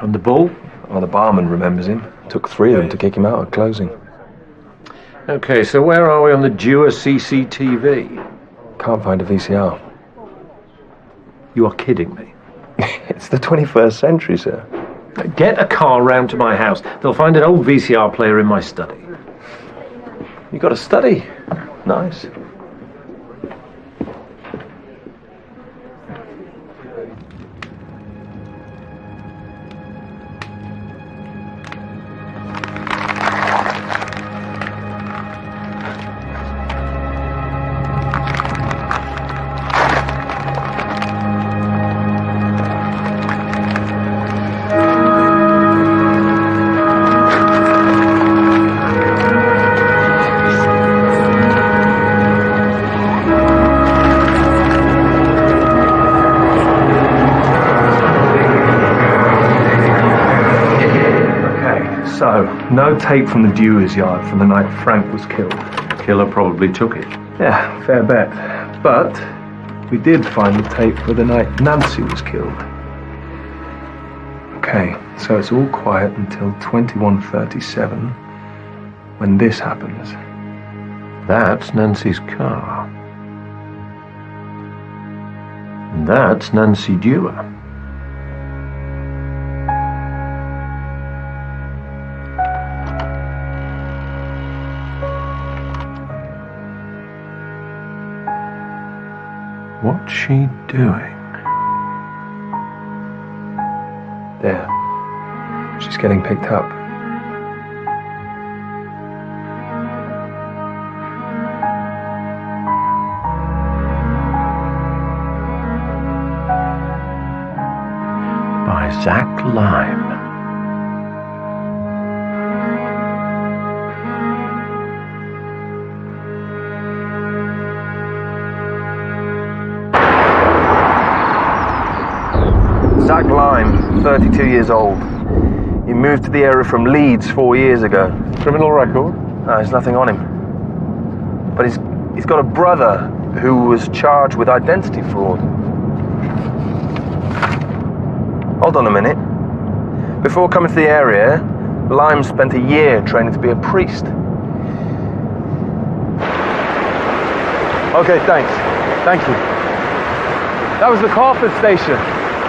And the Bull? Well, the barman remembers him. Took 3 of them to kick him out at closing. Okay, so where are we on the Dewar CCTV? Can't find a VCR. You are kidding me. It's the 21st century, sir. Get a car round to my house. They'll find an old VCR player in my study. You got a study? Nice. No tape from the dealer's yard from the night Frank was killed. Killer probably took it. Yeah, fair bet. But we did find the tape for the night Nancy was killed. Okay, so it's all quiet until 21:37, when this happens. That's Nancy's car. And that's Nancy Dewar. What's she doing? There. She's getting picked up. By Zach Lime. Zach Lime, 32 years old. He moved to the area from Leeds 4 years ago. Criminal record? No, there's nothing on him. But he's got a brother who was charged with identity fraud. Hold on a minute. Before coming to the area, Lime spent a year training to be a priest. Okay, thanks. Thank you. That was the Carford station.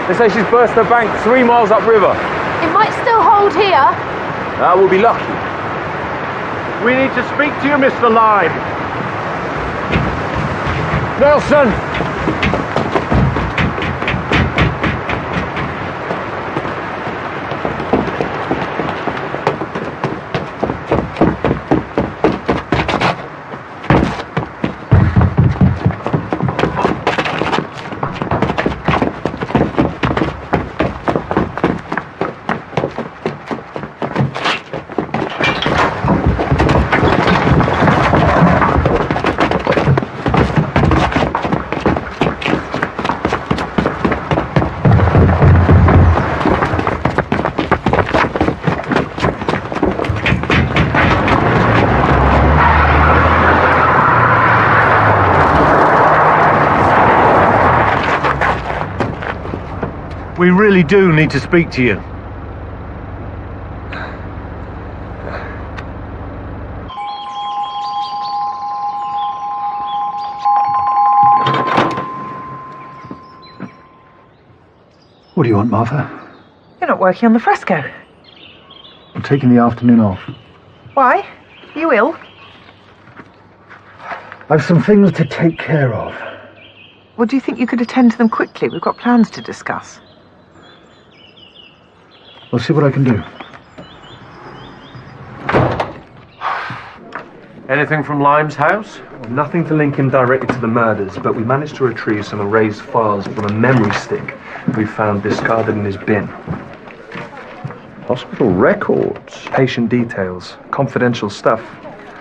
They say she's burst her bank 3 miles upriver. It might still hold here. I will be lucky. We need to speak to you, Mr. Lime. Nelson! We really do need to speak to you. What do you want, Martha? You're not working on the fresco. I'm taking the afternoon off. Why? You ill? I've some things to take care of. Well, do you think you could attend to them quickly? We've got plans to discuss. I'll see what I can do. Anything from Lime's house? Nothing to link him directly to the murders, but we managed to retrieve some erased files from a memory stick we found discarded in his bin. Hospital records? Patient details, confidential stuff.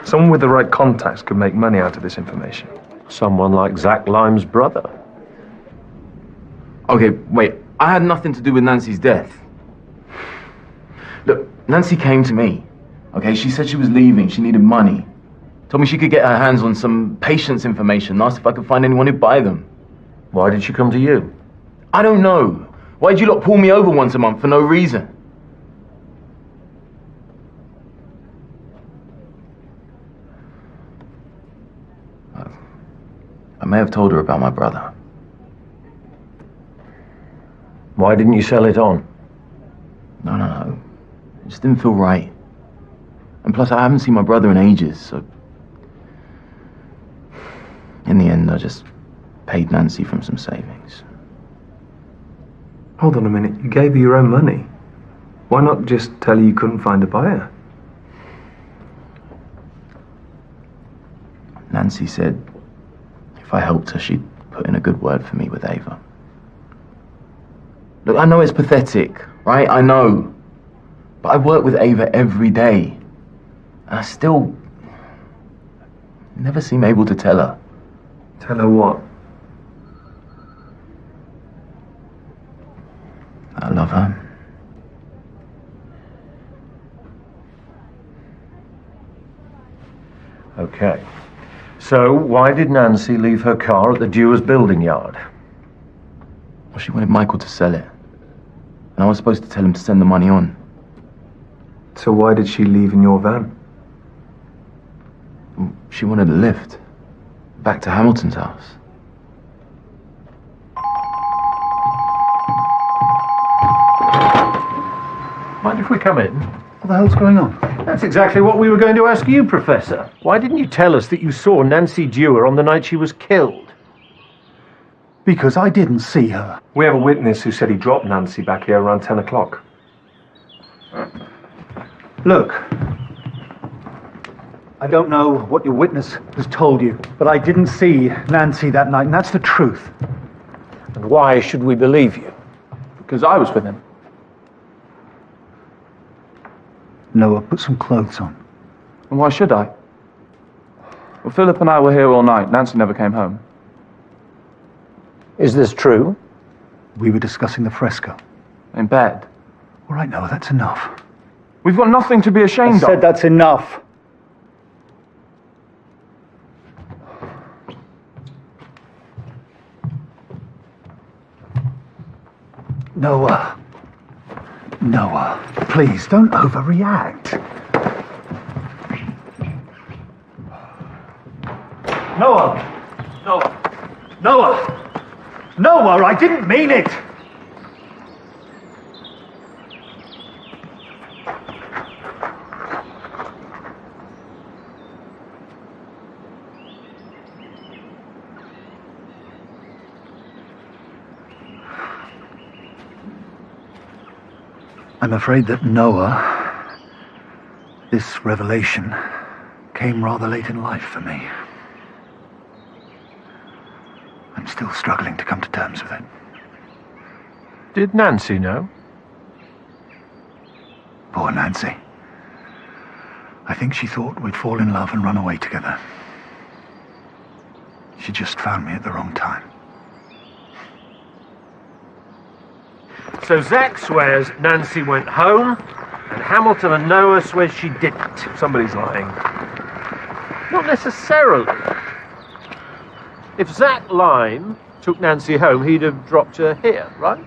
Someone with the right contacts could make money out of this information. Someone like Zach Lime's brother. Okay, wait. I had nothing to do with Nancy's death. Look, Nancy came to me. Okay, she said she was leaving. She needed money. Told me she could get her hands on some patient's information. Asked if I could find anyone who'd buy them. Why did she come to you? I don't know. Why'd you lot pull me over once a month for no reason? I may have told her about my brother. Why didn't you sell it on? No. It just didn't feel right. And plus, I haven't seen my brother in ages, so... In the end, I just paid Nancy from some savings. Hold on a minute, you gave her your own money. Why not just tell her you couldn't find a buyer? Nancy said if I helped her, she'd put in a good word for me with Ava. Look, I know it's pathetic, right? I know. But I work with Ava every day. And I still never seem able to tell her. Tell her what? I love her. Okay. So, why did Nancy leave her car at the Dewars building yard? Well, she wanted Michael to sell it. And I was supposed to tell him to send the money on. So why did she leave in your van? She wanted a lift. Back to Hamilton's house. Mind if we come in? What the hell's going on? That's exactly what we were going to ask you, Professor. Why didn't you tell us that you saw Nancy Dewar on the night she was killed? Because I didn't see her. We have a witness who said he dropped Nancy back here around 10 o'clock. Look, I don't know what your witness has told you, but I didn't see Nancy that night, and that's the truth. And why should we believe you? Because I was with him. Noah, put some clothes on. And why should I? Well, Philip and I were here all night. Nancy never came home. Is this true? We were discussing the fresco. In bed. All right, Noah, that's enough. We've got nothing to be ashamed I said of. that's enough. Noah. Noah, please don't overreact. Noah! Noah! Noah! Noah, I didn't mean it! I'm afraid that Noah, this revelation, came rather late in life for me. I'm still struggling to come to terms with it. Did Nancy know? Poor Nancy. I think she thought we'd fall in love and run away together. She just found me at the wrong time. So Zach swears Nancy went home, and Hamilton and Noah swears she didn't. Somebody's lying. Not necessarily. If Zach Lyme took Nancy home, he'd have dropped her here, right?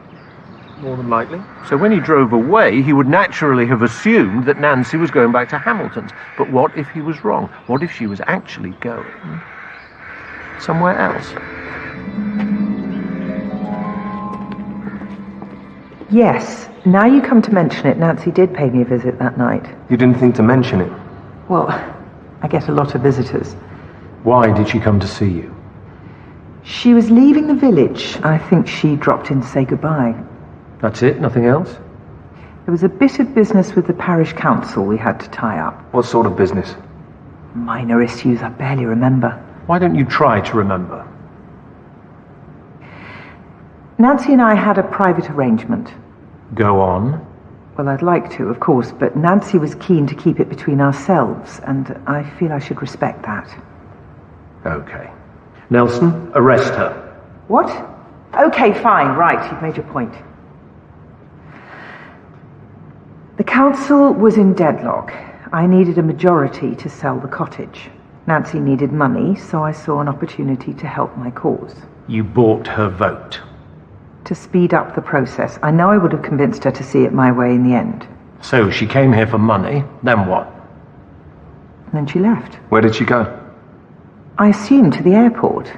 More than likely. So when he drove away, he would naturally have assumed that Nancy was going back to Hamilton's. But what if he was wrong? What if she was actually going somewhere else? Yes, now you come to mention it, Nancy did pay me a visit that night. You didn't think to mention it? Well, I get a lot of visitors. Why did she come to see you? She was leaving the village. I think she dropped in to say goodbye. That's it? Nothing else? There was a bit of business with the parish council we had to tie up. What sort of business? Minor issues I barely remember. Why don't you try to remember? Nancy and I had a private arrangement. Go on. Well, I'd like to, of course, but Nancy was keen to keep it between ourselves, and I feel I should respect that. Okay. Nelson, arrest her. What? Okay, fine, right, you've made your point. The council was in deadlock. I needed a majority to sell the cottage. Nancy needed money, so I saw an opportunity to help my cause. You bought her vote. To speed up the process. I know I would have convinced her to see it my way in the end. So she came here for money, then what? And then she left. Where did she go? I assumed to the airport.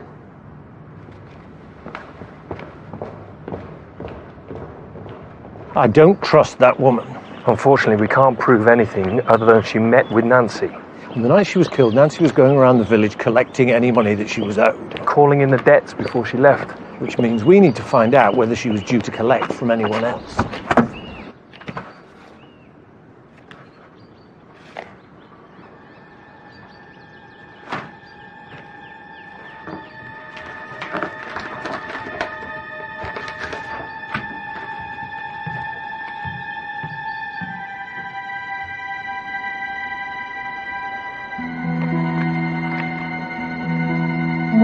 I don't trust that woman. Unfortunately, we can't prove anything other than she met with Nancy. On the night she was killed, Nancy was going around the village collecting any money that she was owed. Calling in the debts before she left. Which means we need to find out whether she was due to collect from anyone else.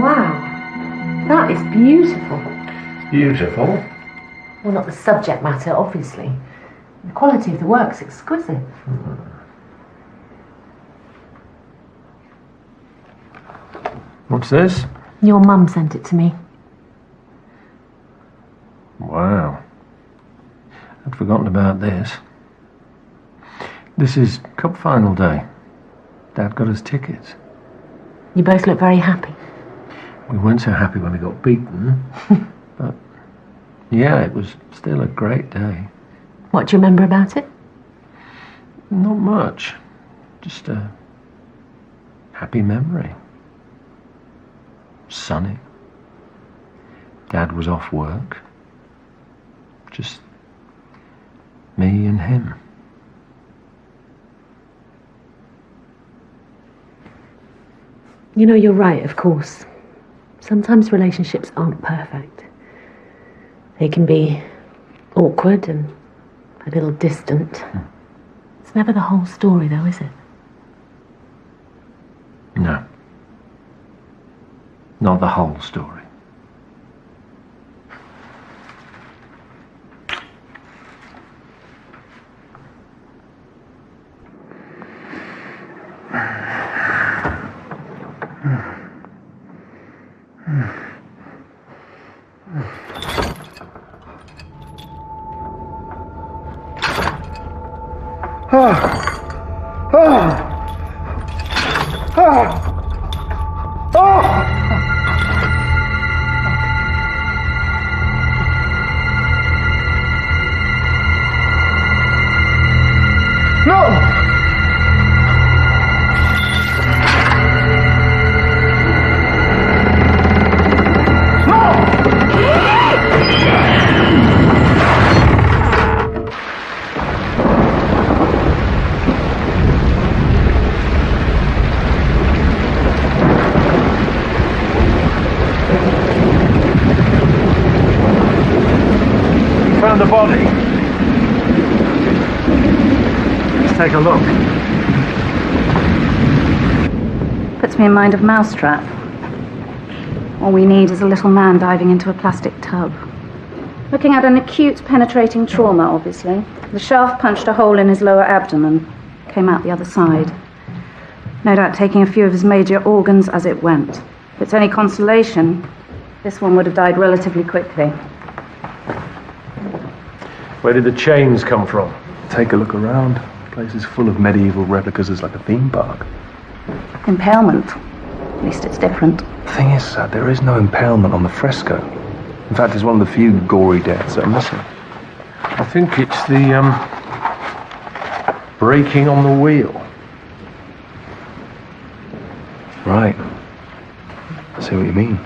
Wow, that is beautiful. Beautiful. Well, not the subject matter, obviously. The quality of the work's exquisite. What's this? Your mum sent it to me. Wow. I'd forgotten about this. This is cup final day. Dad got us tickets. You both look very happy. We weren't so happy when we got beaten, but yeah, it was still a great day. What do you remember about it? Not much. Just a happy memory. Sunny. Dad was off work. Just me and him. You know, you're right, of course. Sometimes relationships aren't perfect. They can be awkward and a little distant. It's never the whole story, though, is it? No. Not the whole story. Found the body. Let's take a look. Puts me in mind of Mousetrap. All we need is a little man diving into a plastic tub. Looking at an acute penetrating trauma, obviously. The shaft punched a hole in his lower abdomen. Came out the other side. No doubt taking a few of his major organs as it went. If it's any consolation, this one would have died relatively quickly. Where did the chains come from? Take a look around. The place is full of medieval replicas. It's like a theme park. Impalement. At least it's different. The thing is, there is no impalement on the fresco. In fact, it's one of the few gory deaths that are missing. I think it's the, breaking on the wheel. Right. I see what you mean.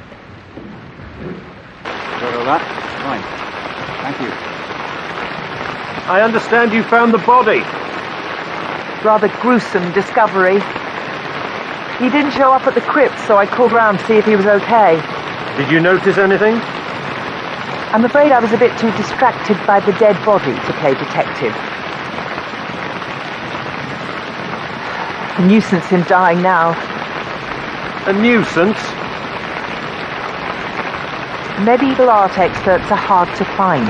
Got all that? Fine. Thank you. I understand you found the body. Rather gruesome discovery. He didn't show up at the crypt, so I called round to see if he was okay. Did you notice anything? I'm afraid I was a bit too distracted by the dead body to play detective. A nuisance him dying now. A nuisance? Medieval art experts are hard to find.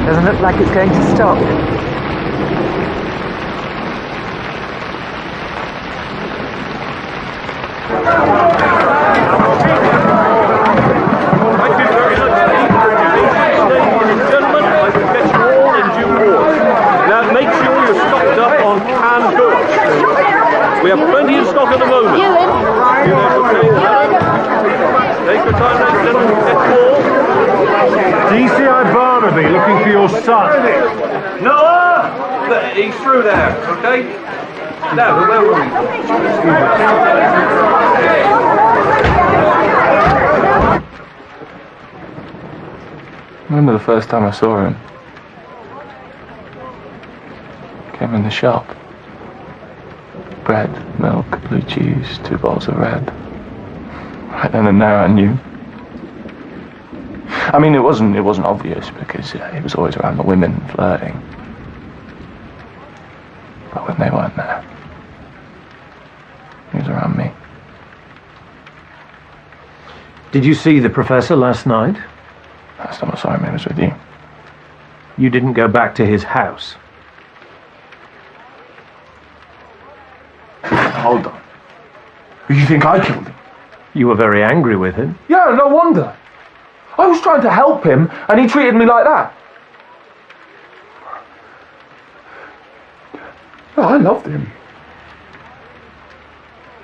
Doesn't look like it's going to stop. We have plenty in stock at the moment. Take your time, ladies and gentlemen. DCI Barnaby looking for your son. Noah! He's through there, okay? Now, where were we? I remember the first time I saw him. Came in the shop. Bread, milk, blue cheese, 2 bottles of red. Right then and there I knew. I mean, it wasn't obvious because he was always around the women flirting. But when they weren't there, he was around me. Did you see the professor last night? Last time I saw him, he was with you. You didn't go back to his house. Hold on. You think I killed him? You were very angry with him. Yeah, no wonder. I was trying to help him, and he treated me like that. No, I loved him.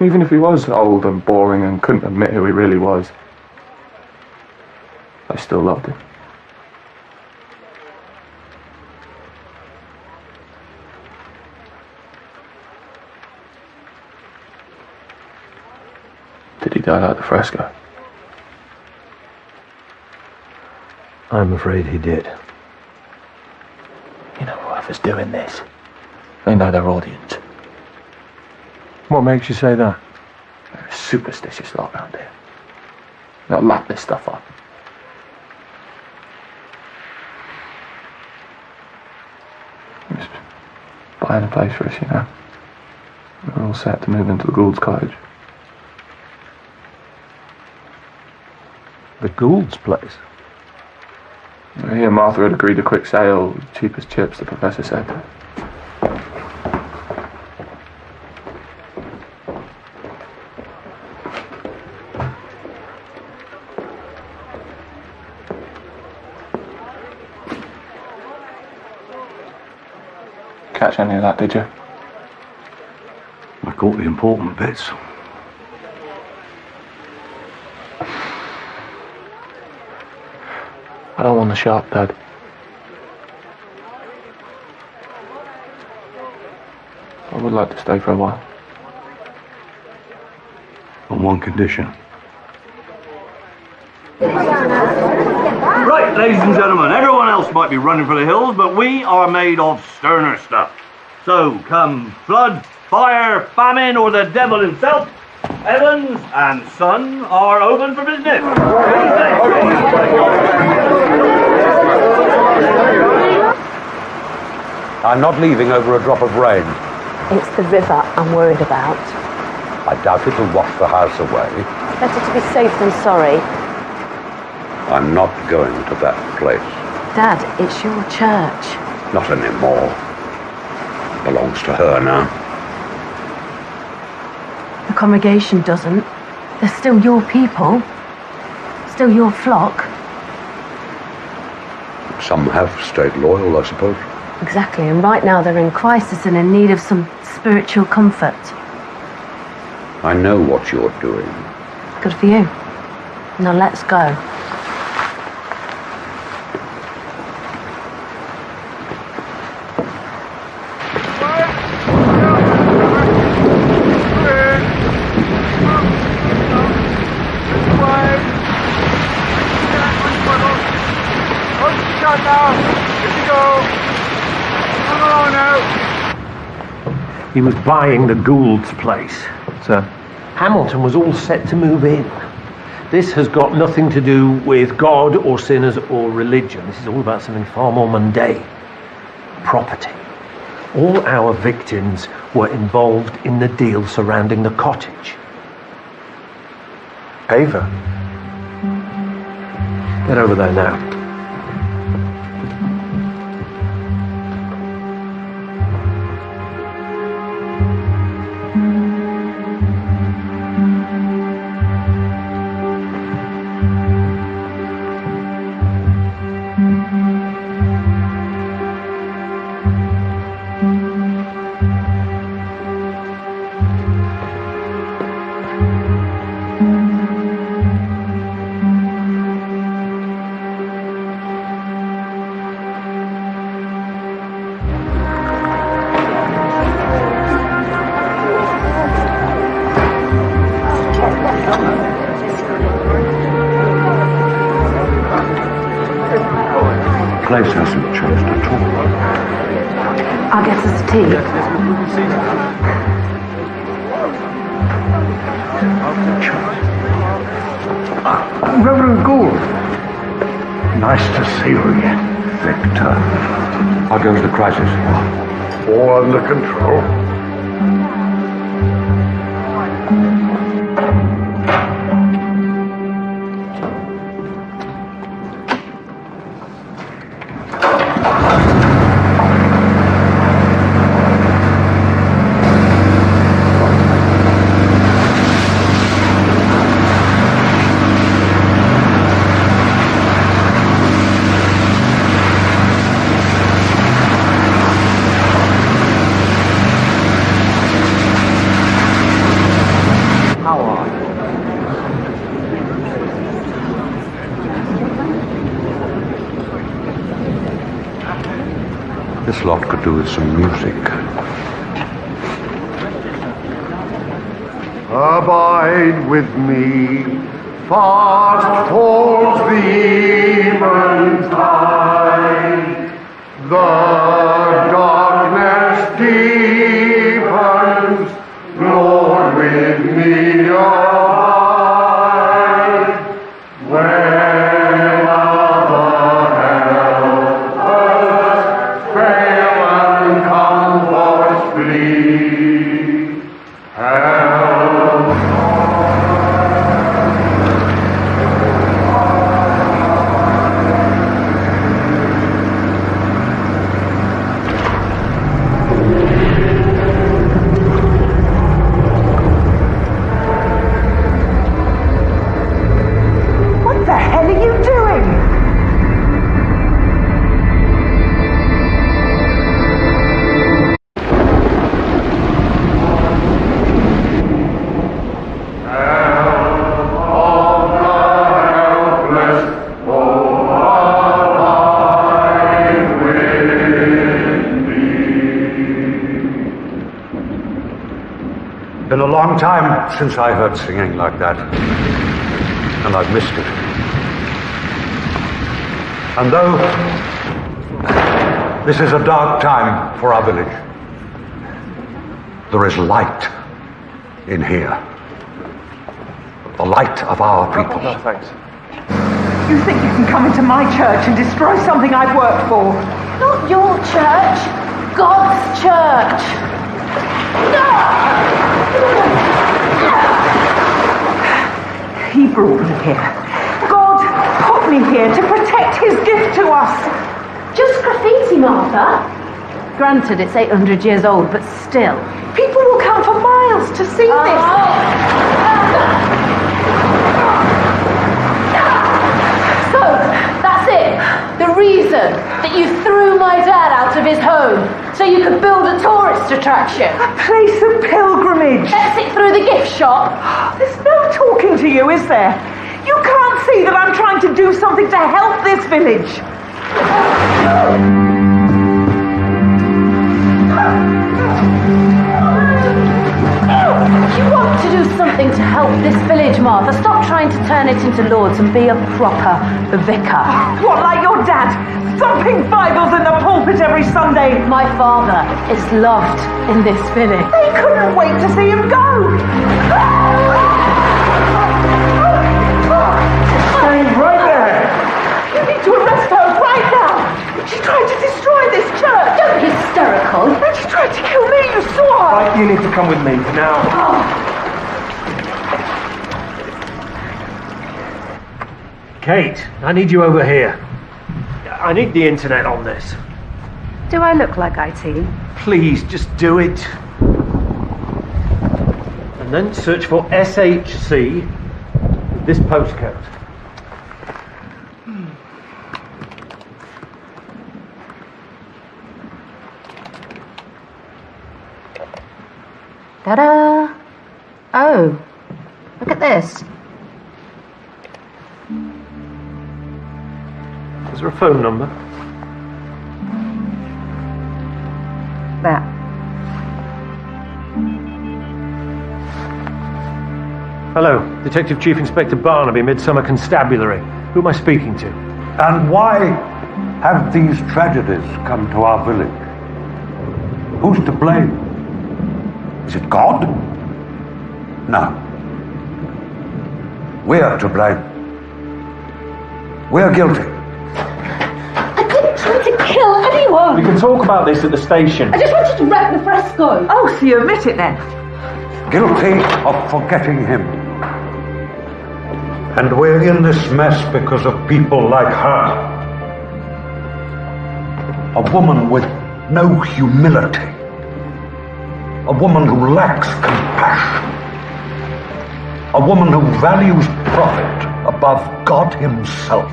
Even if he was old and boring and couldn't admit who he really was, I still loved him. Did he die like the fresco? I'm afraid he did. You know, whoever's doing this, they know their audience. What makes you say that? They're a superstitious lot around here. They'll lap this stuff up. Just buying a place for us, you know. We're all set to move into the Gould's cottage. The Gould's place? He and Martha had agreed a quick sale, cheap as chips, the professor said. Catch any of that, did you? I caught the important bits. I don't want the shop, Dad. I would like to stay for a while. On one condition. Right, ladies and gentlemen, everyone else might be running for the hills, but we are made of sterner stuff. So, come flood, fire, famine, or the devil himself, heavens and sun are open for business. I'm not leaving over a drop of rain. It's the river I'm worried about. I doubt it'll wash the house away. Better to be safe than sorry. I'm not going to that place. Dad, it's your church. Not anymore. Belongs to her now. The congregation doesn't. They're still your people. Still your flock. Some have stayed loyal, I suppose. Exactly, and right now they're in crisis and in need of some spiritual comfort. I know what you're doing. Good for you. Now let's go. He was buying the Gould's place. Sir? Hamilton was all set to move in. This has got nothing to do with God or sinners or religion. This is all about something far more mundane. Property. All our victims were involved in the deal surrounding the cottage. Ava? Get over there now. The place hasn't changed at all. I'll get us tea. Reverend Gould. Nice to see you again, Victor. How goes the crisis? All under control. This lot could do with some music. Abide with me, fast falls the eventide. The darkness deepens, Lord, with me abide. When other helpers fail and comforts flee, help. What the hell are you doing? Been a long time since I heard singing like that, and I've missed it. And though this is a dark time for our village, there is light in here. The light of our people. No, thanks. You think you can come into my church and destroy something I've worked for? Not your church, God's church. He brought me here. God put me here to protect his gift to us. Just graffiti, Martha. Granted, it's 800 years old, but still. People will come for miles to see this. So, that's it. The reason that you threw my dad out of his home, so you could build a tourist attraction. A place of pilgrimage. Let's sit through the gift shop. There's no talking to you, is there? You can't see that I'm trying to do something to help this village. You want to do something to help this village, Martha. Stop trying to turn it into Lord's and be a proper vicar. What, like your dad? Thumping Bibles in the pulpit every Sunday? My father is loved in this village. They couldn't wait to see him go. Stay right there! You need to arrest her right now. She tried to destroy this church. Don't be hysterical. And she tried to kill me. You saw her. Right, you need to come with me now. Kate, I need you over here. I need the internet on this. Do I look like IT? Please, just do it. And then search for SHC, this postcode. Ta-da! Oh, look at this. Is there a phone number? There. Hello, Detective Chief Inspector Barnaby, Midsomer Constabulary. Who am I speaking to? And why have these tragedies come to our village? Who's to blame? Is it God? No. We're to blame. We're guilty. I didn't try to kill anyone. We can talk about this at the station. I just wanted to wreck the fresco. Oh, so you admit it then? Guilty of forgetting him. And we're in this mess because of people like her. A woman with no humility. A woman who lacks compassion. A woman who values profit above God himself.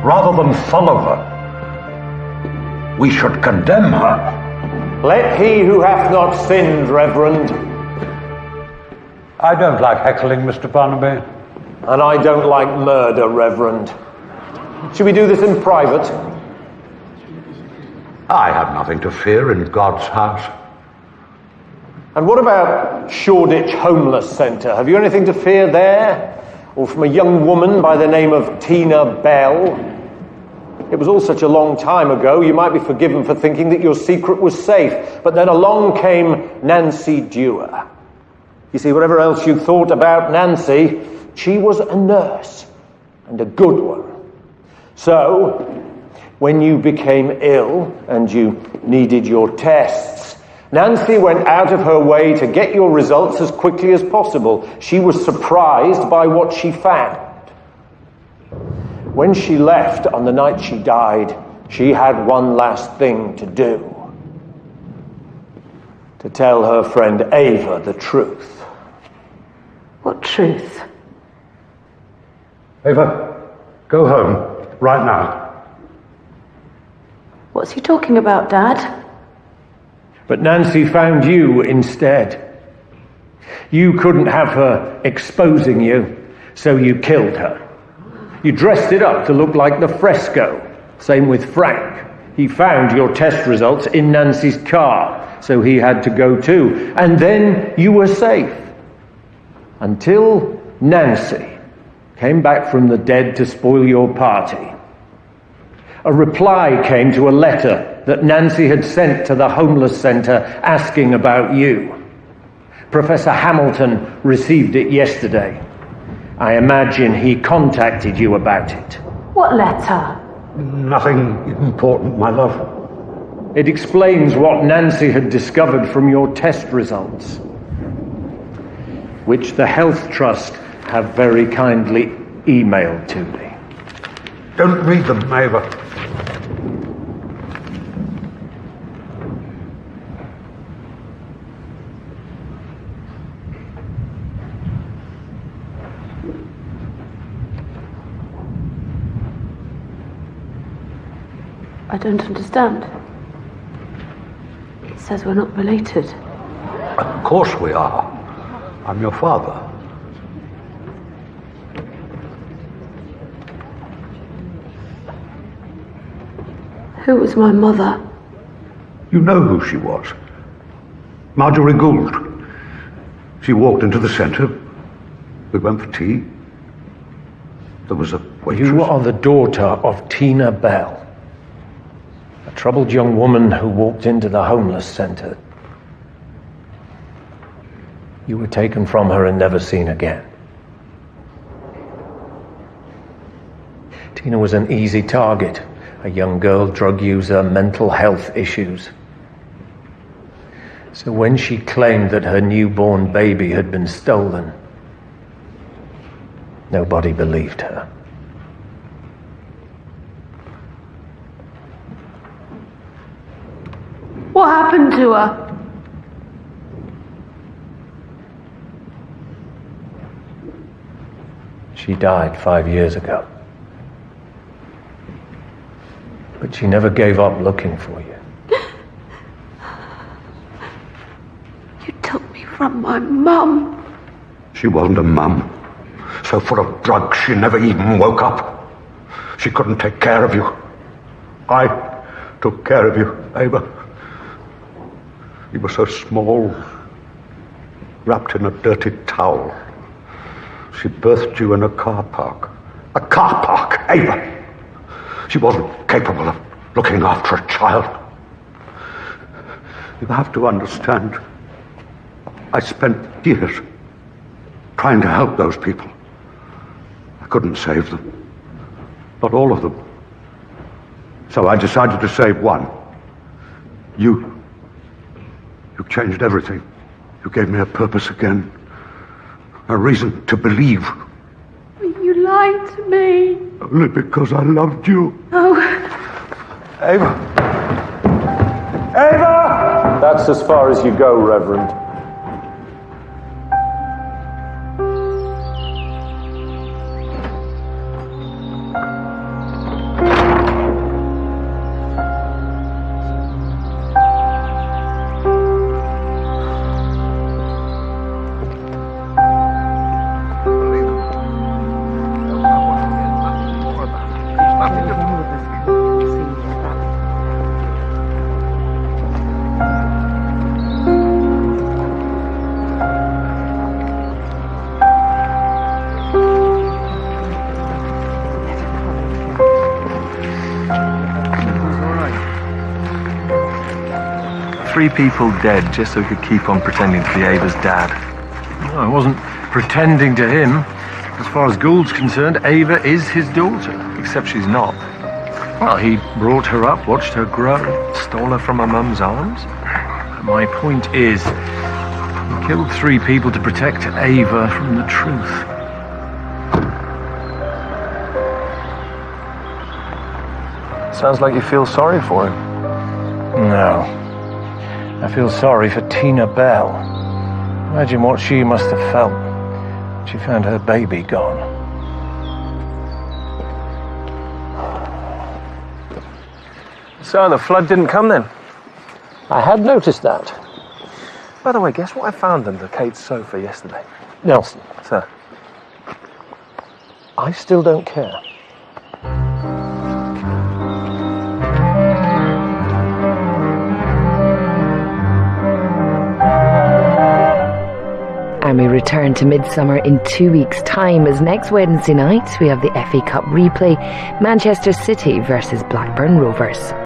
Rather than follow her, we should condemn her. Let he who hath not sinned, Reverend. I don't like heckling, Mr. Barnaby. And I don't like murder, Reverend. Should we do this in private? I have nothing to fear in God's house. And what about Shoreditch Homeless Centre? Have you anything to fear there? Or from a young woman by the name of Tina Bell? It was all such a long time ago, you might be forgiven for thinking that your secret was safe. But then along came Nancy Dewar. You see, whatever else you thought about Nancy, she was a nurse, and a good one. So, when you became ill and you needed your tests, Nancy went out of her way to get your results as quickly as possible. She was surprised by what she found. When she left on the night she died, she had one last thing to do. To tell her friend Ava the truth. What truth? Ava, go home, right now. What's he talking about, Dad? But Nancy found you instead. You couldn't have her exposing you, so you killed her. You dressed it up to look like the fresco. Same with Frank. He found your test results in Nancy's car, so he had to go too. And then you were safe. Until Nancy came back from the dead to spoil your party. A reply came to a letter that Nancy had sent to the homeless centre asking about you. Professor Hamilton received it yesterday. I imagine he contacted you about it. What letter? Nothing important, my love. It explains what Nancy had discovered from your test results, which the Health Trust have very kindly emailed to me. Don't read them, Ava. I don't understand. It says we're not related. Of course we are. I'm your father. Who was my mother? You know who she was. Marjorie Gould. She walked into the centre. We went for tea. There was a waitress. You are the daughter of Tina Bell, a troubled young woman who walked into the homeless centre. You were taken from her and never seen again. Tina was an easy target, a young girl, drug user, mental health issues. So when she claimed that her newborn baby had been stolen, nobody believed her. What happened to her? She died 5 years ago. But she never gave up looking for you. You took me from my mum. She wasn't a mum. So full of drugs, she never even woke up. She couldn't take care of you. I took care of you, Ava. You were so small, wrapped in a dirty towel. She birthed you in a car park. A car park, Ava! She wasn't capable of looking after a child. You have to understand, I spent years trying to help those people. I couldn't save them. Not all of them. So I decided to save one. You changed everything. You gave me a purpose again. A reason to believe. You lied to me. Only because I loved you. Oh. Ava! Ava! That's as far as you go, Reverend. 3 people dead just so he could keep on pretending to be Ava's dad. No, I wasn't pretending to him. As far as Gould's concerned, Ava is his daughter. Except she's not. Well, he brought her up, watched her grow. Stole her from her mum's arms. My point is, he killed 3 people to protect Ava from the truth. Sounds like you feel sorry for him. No. I feel sorry for Tina Bell. Imagine what she must have felt when she found her baby gone. So the flood didn't come then? I had noticed that. By the way, guess what I found under Kate's sofa yesterday? Nelson, Sir. I still don't care. And we return to Midsomer in 2 weeks' time, as next Wednesday night we have the FA Cup replay, Manchester City versus Blackburn Rovers.